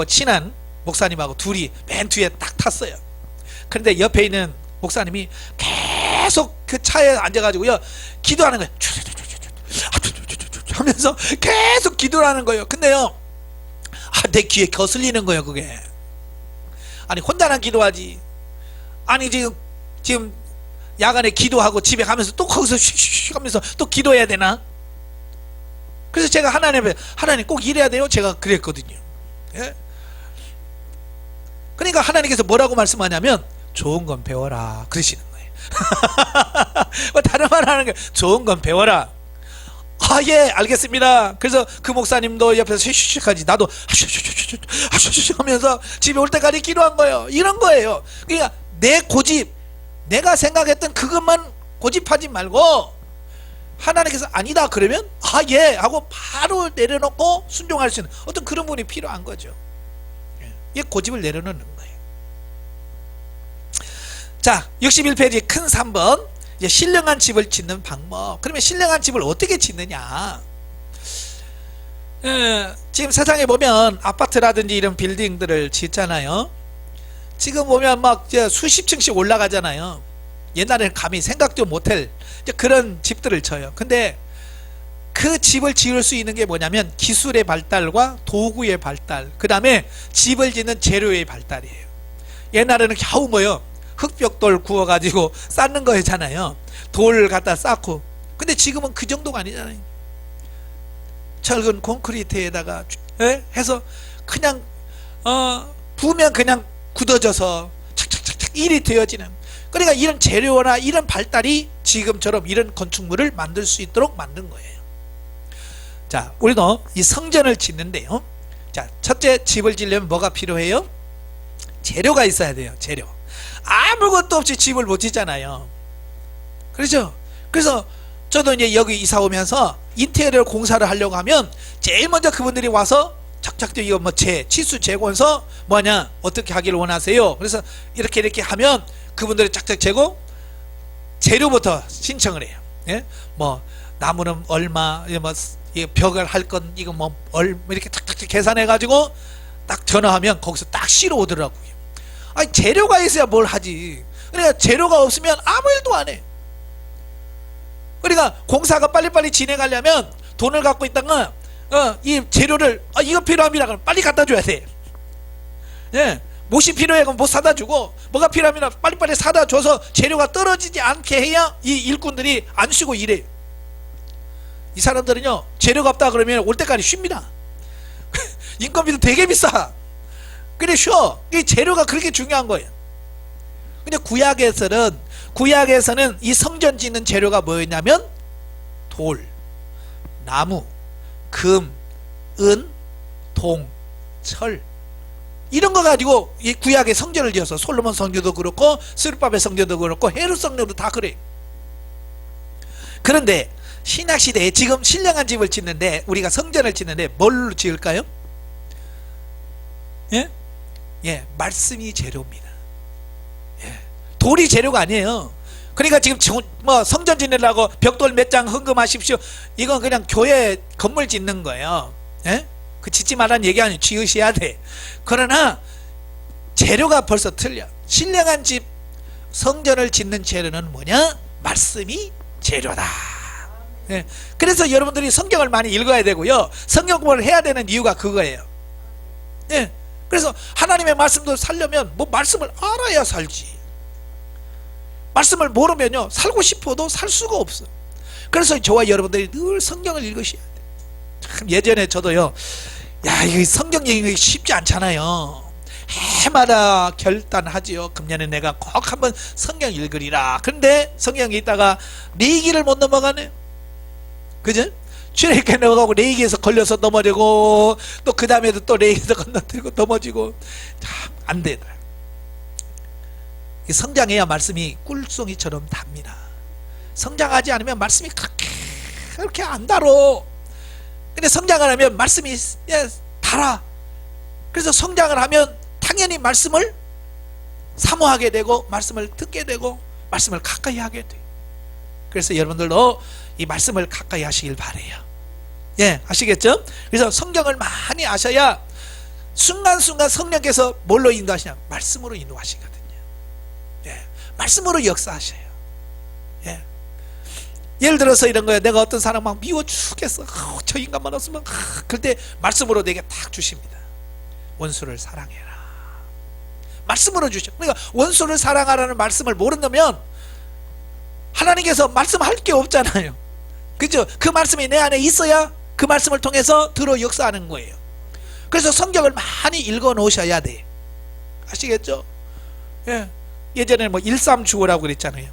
친한 목사님하고 둘이 맨 뒤에 딱 탔어요. 그런데 옆에 있는 목사님이 계속 그 차에 앉아가지고요 기도하는 거예요. 하면서 계속 기도를 하는 거예요. 근데요, 내 귀에 거슬리는 거예요, 그게. 아니, 혼자만 기도하지, 아니 지금 야간에 기도하고 집에 가면서 또 거기서 슉슉 하면서 또 기도해야 되나? 그래서 제가 하나님 꼭 이래야 돼요, 제가 그랬거든요. 예? 그러니까 하나님께서 뭐라고 말씀하냐면 좋은 건 배워라 그러시는 거예요. 다른 말 하는 게 좋은 건 배워라. 예, 알겠습니다. 그래서 그 목사님도 옆에서 슉슉슉하지, 나도 슉슉슉 하면서 집에 올 때까지 기도한 거예요. 이런 거예요. 그러니까 내 고집, 내가 생각했던 그것만 고집하지 말고 하나님께서 아니다 그러면 예 하고 바로 내려놓고 순종할 수 있는 어떤 그런 분이 필요한 거죠. 이게 고집을 내려놓는 거예요. 자, 61페이지 큰 3번, 이제 신령한 집을 짓는 방법. 그러면 신령한 집을 어떻게 짓느냐? 지금 세상에 보면 아파트라든지 이런 빌딩들을 짓잖아요. 지금 보면 막 이제 수십 층씩 올라가잖아요. 옛날에는 감히 생각도 못할 이제 그런 집들을 쳐요. 근데 그 집을 지을 수 있는 게 뭐냐면 기술의 발달과 도구의 발달, 그 다음에 집을 짓는 재료의 발달이에요. 옛날에는 겨우 뭐요, 흙벽돌 구워가지고 쌓는 거였잖아요. 돌 갖다 쌓고. 근데 지금은 그 정도가 아니잖아요. 철근 콘크리트에다가 해서 그냥 부으면 그냥 굳어져서 착착착착 일이 되어지는. 그러니까 이런 재료나 이런 발달이 지금처럼 이런 건축물을 만들 수 있도록 만든 거예요. 자, 우리도 이 성전을 짓는데요. 자, 첫째, 집을 지으려면 뭐가 필요해요? 재료가 있어야 돼요. 재료. 아무것도 없이 집을 못 짓잖아요. 그렇죠? 그래서 저도 이제 여기 이사 오면서 인테리어 공사를 하려고 하면 제일 먼저 그분들이 와서 착착 이거 뭐 치수 재고서 뭐냐, 어떻게 하기를 원하세요? 그래서 이렇게 하면 그분들이 착착 재고 재료부터 신청을 해요. 예? 뭐 나무는 얼마, 뭐 벽을 할 건 이거 뭐 이렇게 착착 계산해 가지고 딱 전화하면 거기서 딱 실어 오더라고요. 아니, 재료가 있어야 뭘 하지. 그러니까 재료가 없으면 아무 일도 안 해. 그러니까 공사가 빨리빨리 진행하려면 돈을 갖고 있다가 이 재료를 이거 필요합니다 그럼 빨리 갖다 줘야 돼. 예, 못이 필요해 그럼 못 사다 주고, 뭐가 필요합니다 빨리빨리 사다 줘서 재료가 떨어지지 않게 해야 이 일꾼들이 안 쉬고 일해. 이 사람들은요, 재료가 없다 그러면 올 때까지 쉽니다. 인건비도 되게 비싸. 그래 쉬어. 이 재료가 그렇게 중요한 거예요. 근데 구약에서는 이 성전 짓는 재료가 뭐였냐면 돌, 나무, 금, 은, 동, 철, 이런 거 가지고 이 구약의 성전을 지어서 솔로몬 성전도 그렇고 스룹바벨 성전도 그렇고 헤롯 성전도 다 그래. 그런데 신약시대에 지금 신령한 집을 짓는데, 우리가 성전을 짓는데 뭘로 지을까요? 예? 예, 말씀이 재료입니다. 예, 돌이 재료가 아니에요. 그러니까 지금 뭐 성전 짓느라고 벽돌 몇 장 헌금하십시오, 이건 그냥 교회 건물 짓는 거예요. 예? 그 짓지 말라는 얘기 아니에요. 지으셔야 돼. 그러나 재료가 벌써 틀려. 신령한 집 성전을 짓는 재료는 뭐냐? 말씀이 재료다. 예. 그래서 여러분들이 성경을 많이 읽어야 되고요, 성경 공부를 해야 되는 이유가 그거예요. 예. 그래서 하나님의 말씀도 살려면 뭐 말씀을 알아야 살지. 말씀을 모르면요, 살고 싶어도 살 수가 없어. 그래서 저와 여러분들이 늘 성경을 읽으셔야 돼. 참 예전에 저도요, 야, 이 성경 읽기 쉽지 않잖아요. 해마다 결단하지요. 금년에 내가 꼭 한번 성경 읽으리라. 그런데 성경 읽다가 레위기를 못 넘어가네. 그죠? 출애굽기 넘어가고 레위기에서 걸려서 넘어지고, 또 그 다음에도 또 레위기에서 건너뜨리고 넘어지고, 참 안 되더라. 성장해야 말씀이 꿀송이처럼 답니다. 성장하지 않으면 말씀이 그렇게 안 달어. 근데 성장을 하면 말씀이 달아. 그래서 성장을 하면 당연히 말씀을 사모하게 되고, 말씀을 듣게 되고, 말씀을 가까이 하게 돼. 그래서 여러분들도 이 말씀을 가까이 하시길 바래요. 예, 아시겠죠? 그래서 성경을 많이 아셔야 순간순간 성령께서 뭘로 인도하시냐? 말씀으로 인도하시거든요. 예, 말씀으로 역사하셔요. 예. 예를 들어서 이런 거예요. 내가 어떤 사람 막 미워 죽겠어. 저 인간만 없으면. 그럴 때 말씀으로 내게 딱 주십니다. 원수를 사랑해라. 말씀으로 주셔. 그러니까 원수를 사랑하라는 말씀을 모른다면 하나님께서 말씀할 게 없잖아요. 그죠? 그 말씀이 내 안에 있어야 그 말씀을 통해서 들어 역사하는 거예요. 그래서 성경을 많이 읽어 놓으셔야 돼. 아시겠죠? 예. 예전에 뭐 13주호라고 그랬잖아요.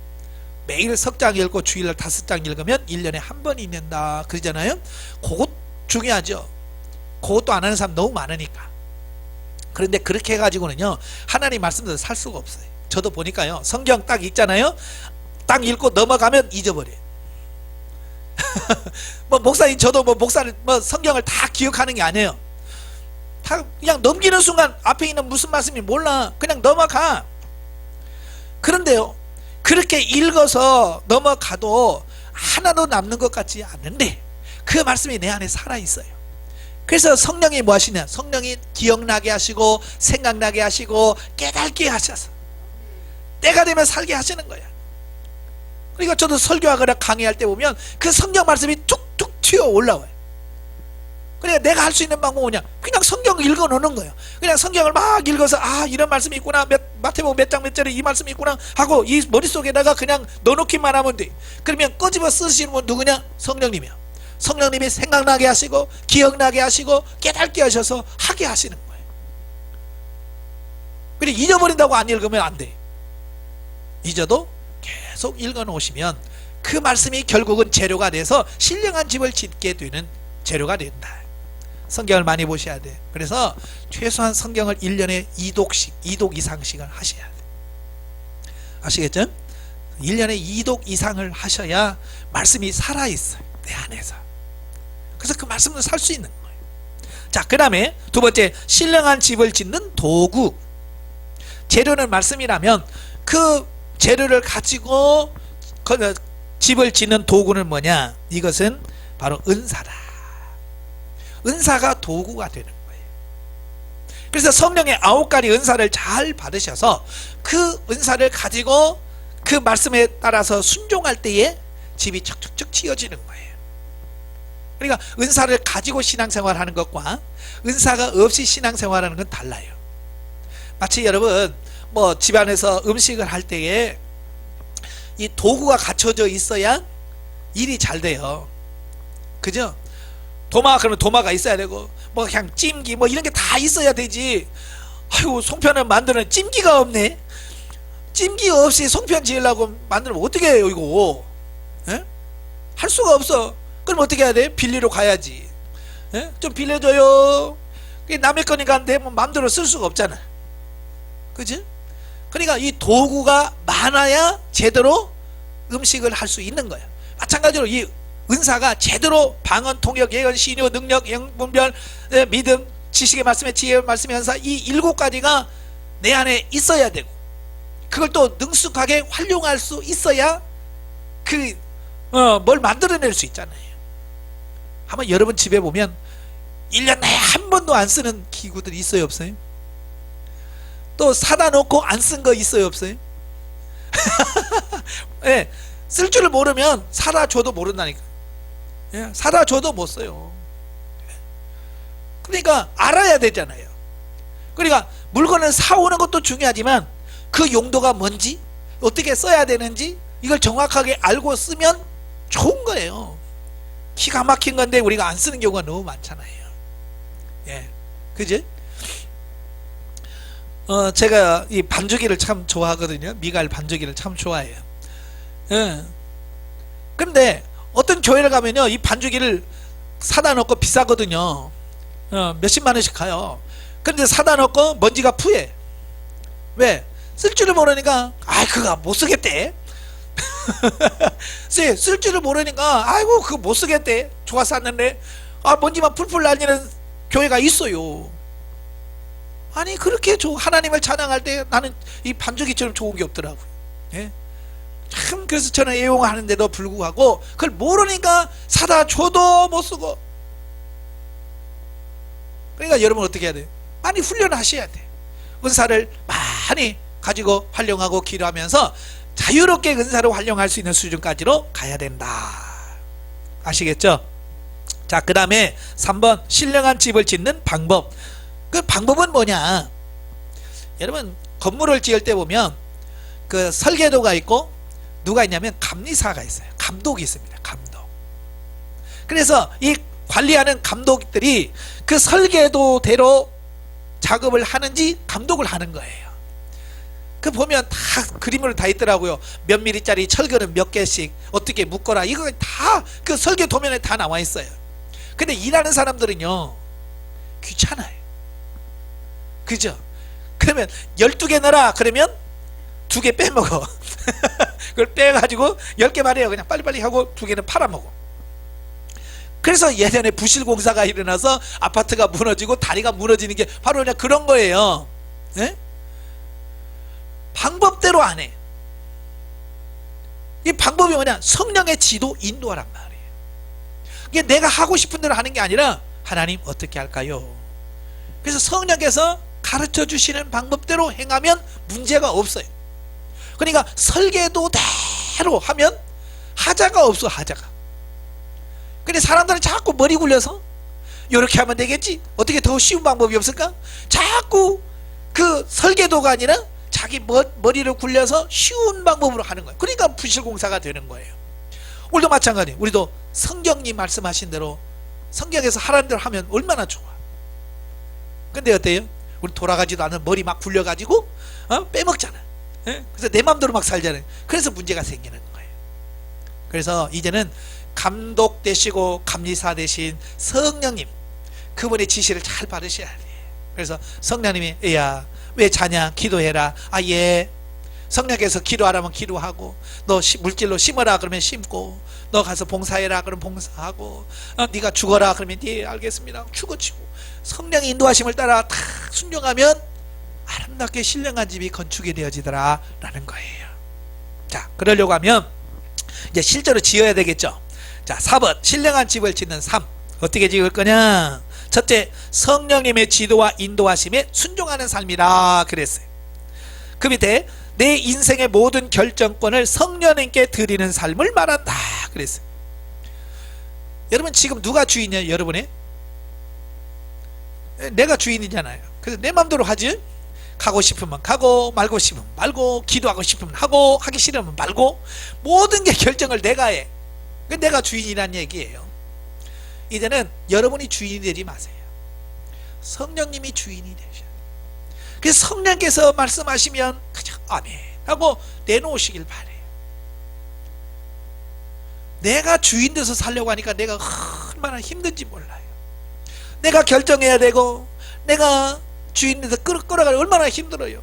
매일 석 장 읽고 주일날 5장 읽으면 1년에 한 번 읽는다 그러잖아요. 그것 중요하죠. 그것도 안 하는 사람 너무 많으니까. 그런데 그렇게 해가지고는요, 하나님 말씀대로 살 수가 없어요. 저도 보니까요, 성경 딱 읽잖아요. 딱 읽고 넘어가면 잊어버려요. 뭐 목사님, 저도 뭐 목사는 뭐 성경을 다 기억하는 게 아니에요. 다 그냥 넘기는 순간 앞에 있는 무슨 말씀이 몰라. 그냥 넘어가. 그런데요, 그렇게 읽어서 넘어가도 하나도 남는 것 같지 않는데 그 말씀이 내 안에 살아있어요. 그래서 성령이 뭐 하시냐, 성령이 기억나게 하시고 생각나게 하시고 깨닫게 하셔서 때가 되면 살게 하시는 거야. 그러니까 저도 설교하거나 강의할 때 보면 그 성경 말씀이 툭툭 튀어 올라와요. 그러니까 내가 할 수 있는 방법은 뭐냐, 그냥 성경을 읽어 놓는 거예요. 그냥 성경을 막 읽어서 아 이런 말씀이 있구나, 마태복음 몇 장 몇 절에 이 말씀이 있구나 하고 이 머릿속에다가 그냥 넣어놓기만 하면 돼. 그러면 꺼집어 쓰시는 분 누구냐, 성령님이야. 성령님이 생각나게 하시고 기억나게 하시고 깨닫게 하셔서 하게 하시는 거예요. 그리고 잊어버린다고 안 읽으면 안 돼. 잊어도 계속 읽어 놓으시면 그 말씀이 결국은 재료가 돼서 신령한 집을 짓게 되는 재료가 된다. 성경을 많이 보셔야 돼. 그래서 최소한 성경을 1년에 2독 이상씩을 하셔야 돼. 아시겠죠? 1년에 2독 이상을 하셔야 말씀이 살아있어요, 내 안에서. 그래서 그 말씀을 살 수 있는 거예요. 자, 그 다음에 두 번째, 신령한 집을 짓는 도구. 재료는 말씀이라면 그 재료를 가지고 집을 짓는 도구는 뭐냐, 이것은 바로 은사다. 은사가 도구가 되는 거예요. 그래서 성령의 9가지 은사를 잘 받으셔서 그 은사를 가지고 그 말씀에 따라서 순종할 때에 집이 척척척 지어지는 거예요. 그러니까 은사를 가지고 신앙생활하는 것과 은사가 없이 신앙생활하는 건 달라요. 마치 여러분 뭐 집안에서 음식을 할 때에 이 도구가 갖춰져 있어야 일이 잘 돼요. 그죠? 도마, 그러면 도마가 있어야 되고 뭐 그냥 찜기 뭐 이런 게 다 있어야 되지. 아이고 송편을 만드는 찜기가 없네. 찜기 없이 송편 지으려고 만들면 어떻게 해요 이거? 에? 할 수가 없어. 그럼 어떻게 해야 돼? 빌리러 가야지. 에? 좀 빌려줘요. 남의 거니까 내 마음대로 쓸 수가 없잖아. 그지? 그러니까 이 도구가 많아야 제대로 음식을 할 수 있는 거야. 마찬가지로 이 은사가 제대로 방언, 통역, 예언, 신유, 능력, 영분별, 믿음, 지식의 말씀에 지혜의 말씀의 현사, 이 7가지가 내 안에 있어야 되고 그걸 또 능숙하게 활용할 수 있어야 뭘 만들어낼 수 있잖아요. 한번 여러분 집에 보면 1년 내에 한 번도 안 쓰는 기구들이 있어요 없어요? 또 사다 놓고 안 쓴 거 있어요 없어요? 네, 쓸 줄을 모르면 사다 줘도 모른다니까. 예, 사다 줘도 못 써요. 그러니까 알아야 되잖아요. 그러니까 물건을 사오는 것도 중요하지만 그 용도가 뭔지 어떻게 써야 되는지 이걸 정확하게 알고 쓰면 좋은 거예요. 기가 막힌 건데 우리가 안 쓰는 경우가 너무 많잖아요. 예, 그지? 제가 이 반죽기를 참 좋아하거든요. 미갈 반죽기를 참 좋아해요. 예. 근데 어떤 교회를 가면요 이 반죽기를 사다 놓고 비싸거든요. 몇십만 원씩 가요. 근데 사다 놓고 먼지가 푸해. 왜? 쓸 줄을 모르니까 그거 못 쓰겠대. 쓸 줄을 모르니까 아이고 그거 못 쓰겠대. 좋아서 샀는데 먼지만 풀풀 날리는 교회가 있어요. 아니 그렇게 하나님을 찬양할 때 나는 이 반죽기처럼 좋은 게 없더라고요. 예? 참 그래서 저는 애용하는데도 불구하고 그걸 모르니까 사다 줘도 못 쓰고. 그러니까 여러분 어떻게 해야 돼요? 많이 훈련하셔야 돼. 은사를 많이 가지고 활용하고 기도하면서 자유롭게 은사를 활용할 수 있는 수준까지로 가야 된다. 아시겠죠? 자, 그 다음에 3번 신령한 집을 짓는 방법. 그 방법은 뭐냐, 여러분 건물을 지을 때 보면 그 설계도가 있고 누가 있냐면 감리사가 있어요. 감독이 있습니다. 감독. 그래서 이 관리하는 감독들이 그 설계도대로 작업을 하는지 감독을 하는 거예요. 그 보면 다 그림으로 다 있더라고요. 몇 미리짜리 철근은 몇 개씩 어떻게 묶어라, 이거 다 그 설계 도면에 다 나와 있어요. 근데 일하는 사람들은요 귀찮아요. 그죠? 그러면 12개 넣어라 그러면 2개 빼먹어. 그걸 빼가지고 10개만 해요. 그냥 빨리빨리 하고 2개는 팔아먹어. 그래서 예전에 부실공사가 일어나서 아파트가 무너지고 다리가 무너지는 게 바로 그냥 그런 거예요. 네? 방법대로 안 해. 이 방법이 뭐냐? 성령의 지도 인도하란 말이에요. 이게 내가 하고 싶은 대로 하는 게 아니라 하나님 어떻게 할까요? 그래서 성령께서 가르쳐 주시는 방법대로 행하면 문제가 없어요. 그러니까 설계도대로 하면 하자가 없어, 하자가. 근데 사람들은 자꾸 머리 굴려서 이렇게 하면 되겠지, 어떻게 더 쉬운 방법이 없을까? 자꾸 그 설계도가 아니라 자기 머리를 굴려서 쉬운 방법으로 하는 거예요. 그러니까 부실공사가 되는 거예요. 우리도 마찬가지예요. 우리도 성경님 말씀하신 대로 성경에서 하라는 대로 하면 얼마나 좋아. 근데 어때요? 우리 돌아가지도 않은 머리 막 굴려가지고 빼먹잖아. 그래서 내 맘대로 막 살잖아요. 그래서 문제가 생기는 거예요. 그래서 이제는 감독 되시고 감리사 되신 성령님, 그분의 지시를 잘 받으셔야 돼요. 그래서 성령님이 야, 왜 자냐? 기도해라. 아, 예. 성령께서 기도하라면 기도하고, 너 물질로 심어라 그러면 심고, 너 가서 봉사해라 그러면 봉사하고, 네가 죽어라 그러면 네 알겠습니다 죽어치고, 성령의 인도하심을 따라 다 순종하면 아름답게 신령한 집이 건축이 되어지더라 라는 거예요. 자, 그러려고 하면 이제 실제로 지어야 되겠죠. 자, 4번 신령한 집을 짓는 삶, 어떻게 지을 거냐? 첫째, 성령님의 지도와 인도하심에 순종하는 삶이라 그랬어요. 그 밑에 내 인생의 모든 결정권을 성령님께 드리는 삶을 말한다 그랬어요. 여러분 지금 누가 주인이에요? 여러분의? 내가 주인이잖아요. 그래서 내 맘대로 하지. 가고 싶으면 가고, 말고 싶으면 말고, 기도하고 싶으면 하고, 하기 싫으면 말고, 모든 게 결정을 내가 해. 내가 주인이란 얘기예요. 이제는 여러분이 주인이 되지 마세요. 성령님이 주인이 되셔야 돼요. 그래서 성령께서 말씀하시면 그냥 아멘 하고 내놓으시길 바래요. 내가 주인 돼서 살려고 하니까 내가 얼마나 힘든지 몰라요. 내가 결정해야 되고, 내가 주인 돼서 끌어가기 얼마나 힘들어요.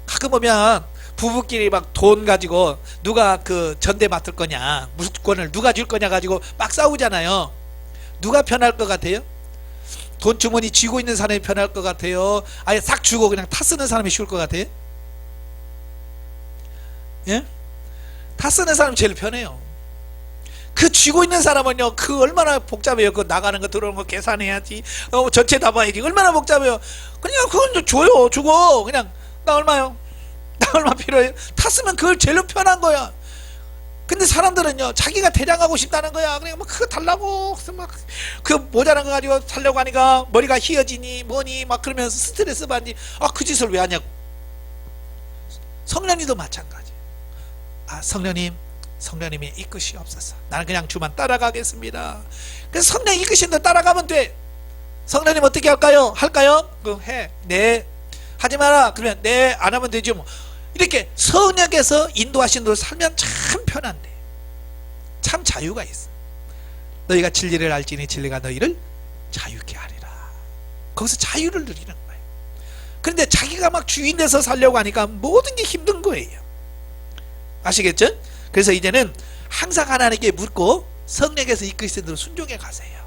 가끔 보면 부부끼리 막 돈 가지고 누가 그 전대 맡을 거냐, 물권을 누가 줄 거냐 가지고 막 싸우잖아요. 누가 편할 것 같아요? 돈 주머니 쥐고 있는 사람이 편할 것 같아요? 아예 싹 주고 그냥 타 쓰는 사람이 쉬울 것 같아요? 예? 타 쓰는 사람이 제일 편해요. 그 쥐고 있는 사람은요, 그 얼마나 복잡해요. 그 나가는 거 들어오는 거 계산해야지, 전체 다 봐야지, 얼마나 복잡해요. 그냥 그건 줘요. 주고 그냥 나 얼마요? 나 얼마 필요해요? 탔으면 그걸 제일 편한 거야. 근데 사람들은요, 자기가 대장하고 싶다는 거야. 그냥 막 그거 달라고 막 그 모자란 거 가지고 살려고 하니까 머리가 휘어지니 뭐니 막 그러면서 스트레스 받니. 아, 그 짓을 왜 하냐고. 성령님도 마찬가지. 아, 성령님이 이끄시옵소서. 나는 그냥 주만 따라가겠습니다. 그래서 성령이 이끄신 대로 따라가면 돼. 성령님 어떻게 할까요? 그 해. 네. 하지 마라. 그러면 네. 안 하면 되죠 뭐. 이렇게 성령께서 인도하신 대로 살면 참 편한데, 참 자유가 있어. 너희가 진리를 알지니 진리가 너희를 자유케 하리라. 거기서 자유를 누리는 거예요. 그런데 자기가 막 주인 돼서 살려고 하니까 모든 게 힘든 거예요. 아시겠죠? 그래서 이제는 항상 하나님께 묻고 성령께서 이끄시는 대로 순종해 가세요.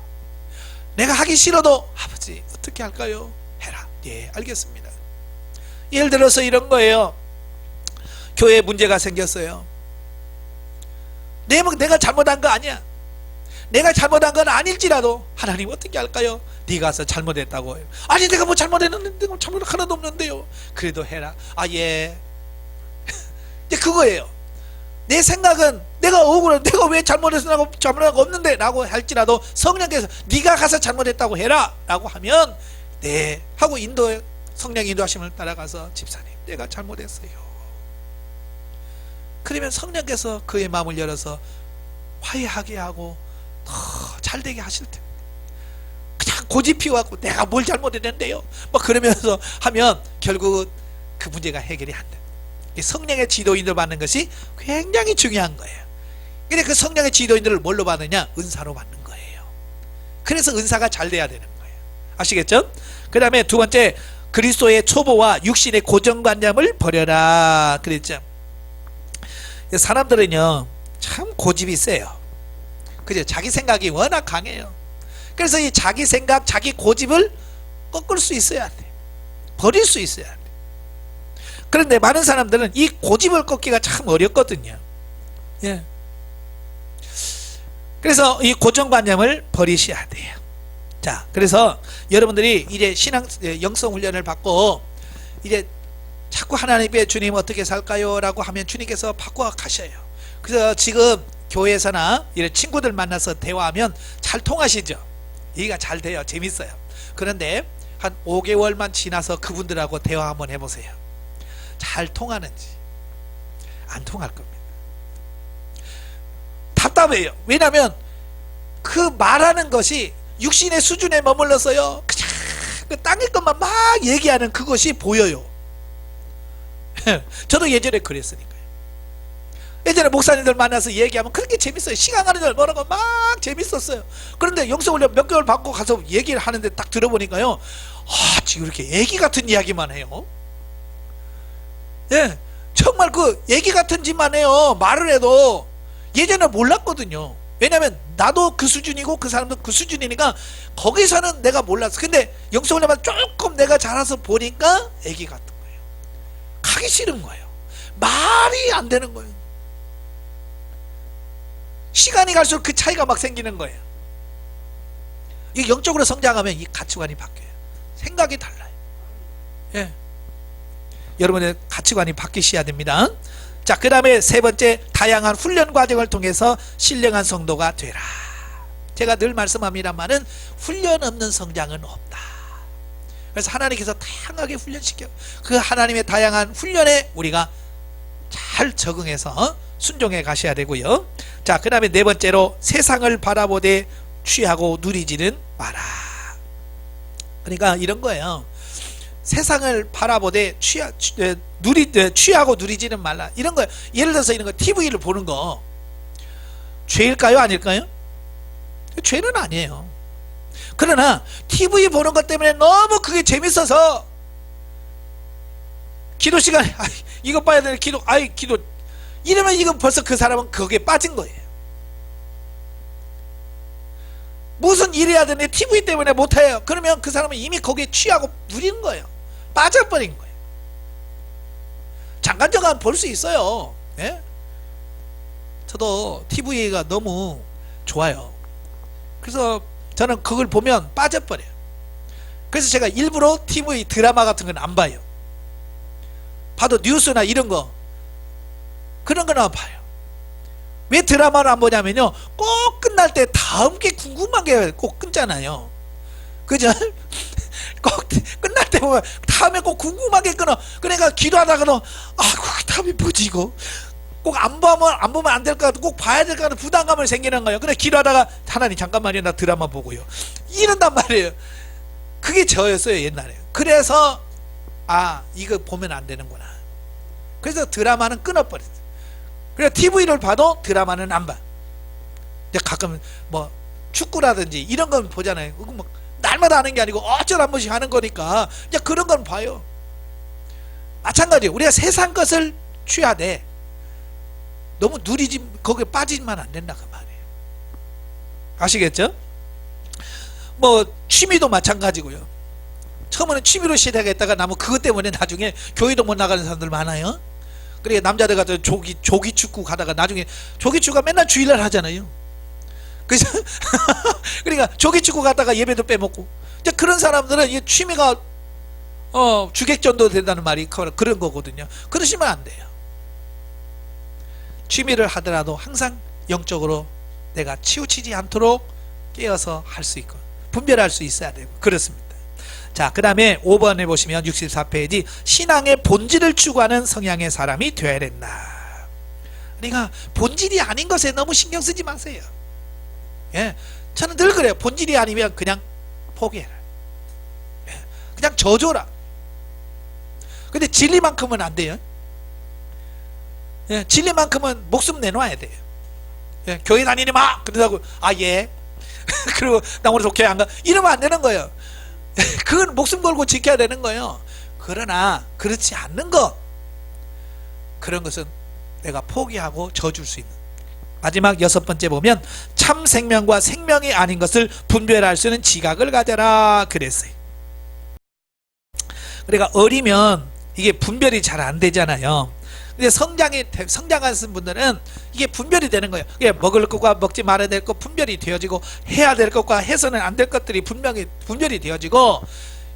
내가 하기 싫어도 아버지 어떻게 할까요? 해라. 예, 알겠습니다. 예를 들어서 이런 거예요. 교회에 문제가 생겼어요. 내가 잘못한 거 아니야. 내가 잘못한 건 아닐지라도 하나님 어떻게 할까요? 네가 가서 잘못했다고 해요. 아니 내가 뭐 잘못했는데, 잘못 하나도 없는데요. 그래도 해라. 아, 예. 이제 그거예요. 내 생각은 내가 억울해, 내가 왜 잘못했으라고, 잘못한 거 없는데 라고 할지라도 성령께서 네가 가서 잘못했다고 해라 라고 하면 네 하고 성령 인도하심을 따라가서 집사님 내가 잘못했어요. 그러면 성령께서 그의 마음을 열어서 화해하게 하고 더 잘되게 하실 텐데, 그냥 고집 피워갖고 내가 뭘 잘못했는데요 뭐 그러면서 하면 결국은 그 문제가 해결이 안 돼. 성령의 지도인을 받는 것이 굉장히 중요한 거예요. 근데 그 성령의 지도인들을 뭘로 받느냐? 은사로 받는 거예요. 그래서 은사가 잘 돼야 되는 거예요. 아시겠죠? 그 다음에 두 번째, 그리스도의 초보와 육신의 고정관념을 버려라 그랬죠. 사람들은요 참 고집이 세요. 그죠? 자기 생각이 워낙 강해요. 그래서 이 자기 생각, 자기 고집을 꺾을 수 있어야 돼. 버릴 수 있어야 돼. 그런데 많은 사람들은 이 고집을 꺾기가 참 어렵거든요. 예. 그래서 이 고정관념을 버리셔야 돼요. 자, 그래서 여러분들이 이제 신앙 영성 훈련을 받고 이제 자꾸 하나님의 주님 어떻게 살까요? 라고 하면 주님께서 바꿔 가셔요. 그래서 지금 교회에서나 이런 친구들 만나서 대화하면 잘 통하시죠? 얘기가 잘 돼요. 재밌어요. 그런데 한 5개월만 지나서 그분들하고 대화 한번 해보세요. 잘 통하는지 안 통할 겁니다. 답답해요. 왜냐하면 그 말하는 것이 육신의 수준에 머물러서요, 그냥 그 땅의 것만 막 얘기하는 그것이 보여요. 저도 예전에 그랬으니까요. 예전에 목사님들 만나서 얘기하면 그렇게 재밌어요. 시간 가는 줄 모르고 막 재밌었어요. 그런데 영성훈련 몇 개월 받고 가서 얘기를 하는데 딱 들어보니까요, 아, 지금 이렇게 애기 같은 이야기만 해요. 예, 정말 그 애기 같은 짓만 해요. 말을 해도. 예전에 몰랐거든요. 왜냐면 나도 그 수준이고 그 사람도 그 수준이니까 거기서는 내가 몰랐어. 근데 영성훈련만 조금 내가 자라서 보니까 애기 같은 거예요. 가기 싫은 거예요. 말이 안 되는 거예요. 시간이 갈수록 그 차이가 막 생기는 거예요. 이 영적으로 성장하면 이 가치관이 바뀌어요. 생각이 달라요. 예. 여러분의 가치관이 바뀌셔야 됩니다. 자, 그 다음에 세 번째, 다양한 훈련 과정을 통해서 신령한 성도가 되라. 제가 늘 말씀합니다만은 훈련 없는 성장은 없다. 그래서 하나님께서 다양하게 훈련시켜, 그 하나님의 다양한 훈련에 우리가 잘 적응해서 순종해 가셔야 되고요. 자, 그 다음에 네 번째로, 세상을 바라보되 취하고 누리지는 마라. 그러니까 이런 거예요. 세상을 바라보되 취하고 누리지는 말라. 이런 거, 예를 들어서 이런 거, TV를 보는 거 죄일까요? 아닐까요? 죄는 아니에요. 그러나 TV 보는 것 때문에 너무 그게 재밌어서 기도 시간에 이거 봐야 되는 기도, 기도 이러면 이건 벌써 그 사람은 거기에 빠진 거예요. 무슨 일이 해야 되는데 TV 때문에 못해요. 그러면 그 사람은 이미 거기에 취하고 누리는 거예요. 빠져버린 거예요. 잠깐 볼 수 있어요. 예? 저도 TV가 너무 좋아요. 그래서 저는 그걸 보면 빠져버려요. 그래서 제가 일부러 TV 드라마 같은 건 안 봐요. 봐도 뉴스나 이런 거, 그런 거나 봐요. 왜 드라마를 안 보냐면요, 꼭 끝날 때 다음 게 궁금한 게 꼭 끊잖아요. 그죠? 꼭 끝날 때 보면 다음에 꼭 궁금한 게 끊어. 그러니까 기도하다가는 다음에 뭐지 이거? 꼭 안 보면 안 될 것 같고 꼭 봐야 될 것 같은 부담감을 생기는 거예요. 근데 기도하다가 하나님 잠깐만요, 나 드라마 보고요, 이런단 말이에요. 그게 저였어요 옛날에. 그래서 이거 보면 안 되는구나. 그래서 드라마는 끊어버렸어요. 그래서 TV를 봐도 드라마는 안 봐. 가끔 뭐 축구라든지 이런 건 보잖아요. 그거 뭐 날마다 하는 게 아니고 어쩔 한 번씩 하는 거니까 이제 그런 건 봐요. 마찬가지예요. 우리가 세상 것을 취하되 너무 누리지, 거기에 빠지면 안 된다 그 말이에요. 아시겠죠? 뭐 취미도 마찬가지고요. 처음에는 취미로 시작했다가 나면 그것 때문에 나중에 교회도 못 나가는 사람들 많아요. 그러니까 남자들 같은 조기 축구 가다가 나중에 조기 축구가 맨날 주일날 하잖아요. 그래서 그러니까 조기 축구 갔다가 예배도 빼먹고, 이제 그런 사람들은 이 취미가 주객전도 된다는 말이 그런 거거든요. 그러시면 안 돼요. 취미를 하더라도 항상 영적으로 내가 치우치지 않도록 깨어서 할 수 있고 분별할 수 있어야 되고 그렇습니다. 자, 그 다음에 5번에 보시면 64페이지, 신앙의 본질을 추구하는 성향의 사람이 되어야 된다. 그러니까 본질이 아닌 것에 너무 신경 쓰지 마세요. 예, 저는 늘 그래요. 본질이 아니면 그냥 포기해라. 예, 그냥 져줘라. 근데 진리만큼은 안 돼요. 예, 진리만큼은 목숨 내놔야 돼요. 예, 교회 다니니 마! 그러다고 예 그리고 나 오늘 좋게 안 가, 이러면 안 되는 거예요. 그건 목숨 걸고 지켜야 되는 거예요. 그러나 그렇지 않는 것, 그런 것은 내가 포기하고 져줄 수 있는. 마지막 6번째 보면, 참 생명과 생명이 아닌 것을 분별할 수 있는 지각을 가져라 그랬어요. 그러니까 어리면 이게 분별이 잘 안 되잖아요. 근데 성장하신 분들은 이게 분별이 되는 거예요. 이게 먹을 것과 먹지 말아야 될 것 분별이 되어지고, 해야 될 것과 해서는 안 될 것들이 분별이 되어지고,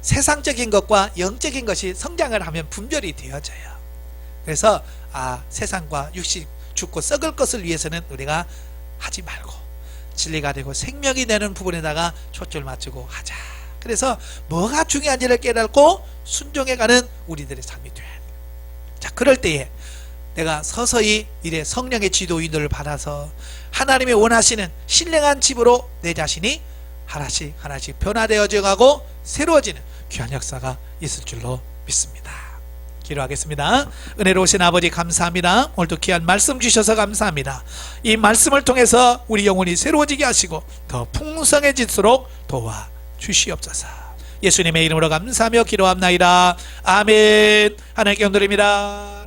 세상적인 것과 영적인 것이 성장을 하면 분별이 되어져요. 그래서 세상과 육식 죽고 썩을 것을 위해서는 우리가 하지 말고 진리가 되고 생명이 되는 부분에다가 초점을 맞추고 하자. 그래서 뭐가 중요한지를 깨닫고 순종해가는 우리들의 삶이 돼야 돼요. 자, 그럴 때에 내가 서서히 이래 성령의 지도 인도를 받아서 하나님의 원하시는 신령한 집으로 내 자신이 하나씩 하나씩 변화되어져 가고 새로워지는 귀한 역사가 있을 줄로 믿습니다. 기도하겠습니다. 은혜로우신 아버지 감사합니다. 오늘도 귀한 말씀 주셔서 감사합니다. 이 말씀을 통해서 우리 영혼이 새로워지게 하시고 더 풍성해질수록 도와주시옵소서. 예수님의 이름으로 감사하며 기도합나이다. 아멘. 하나님께 영드립니다.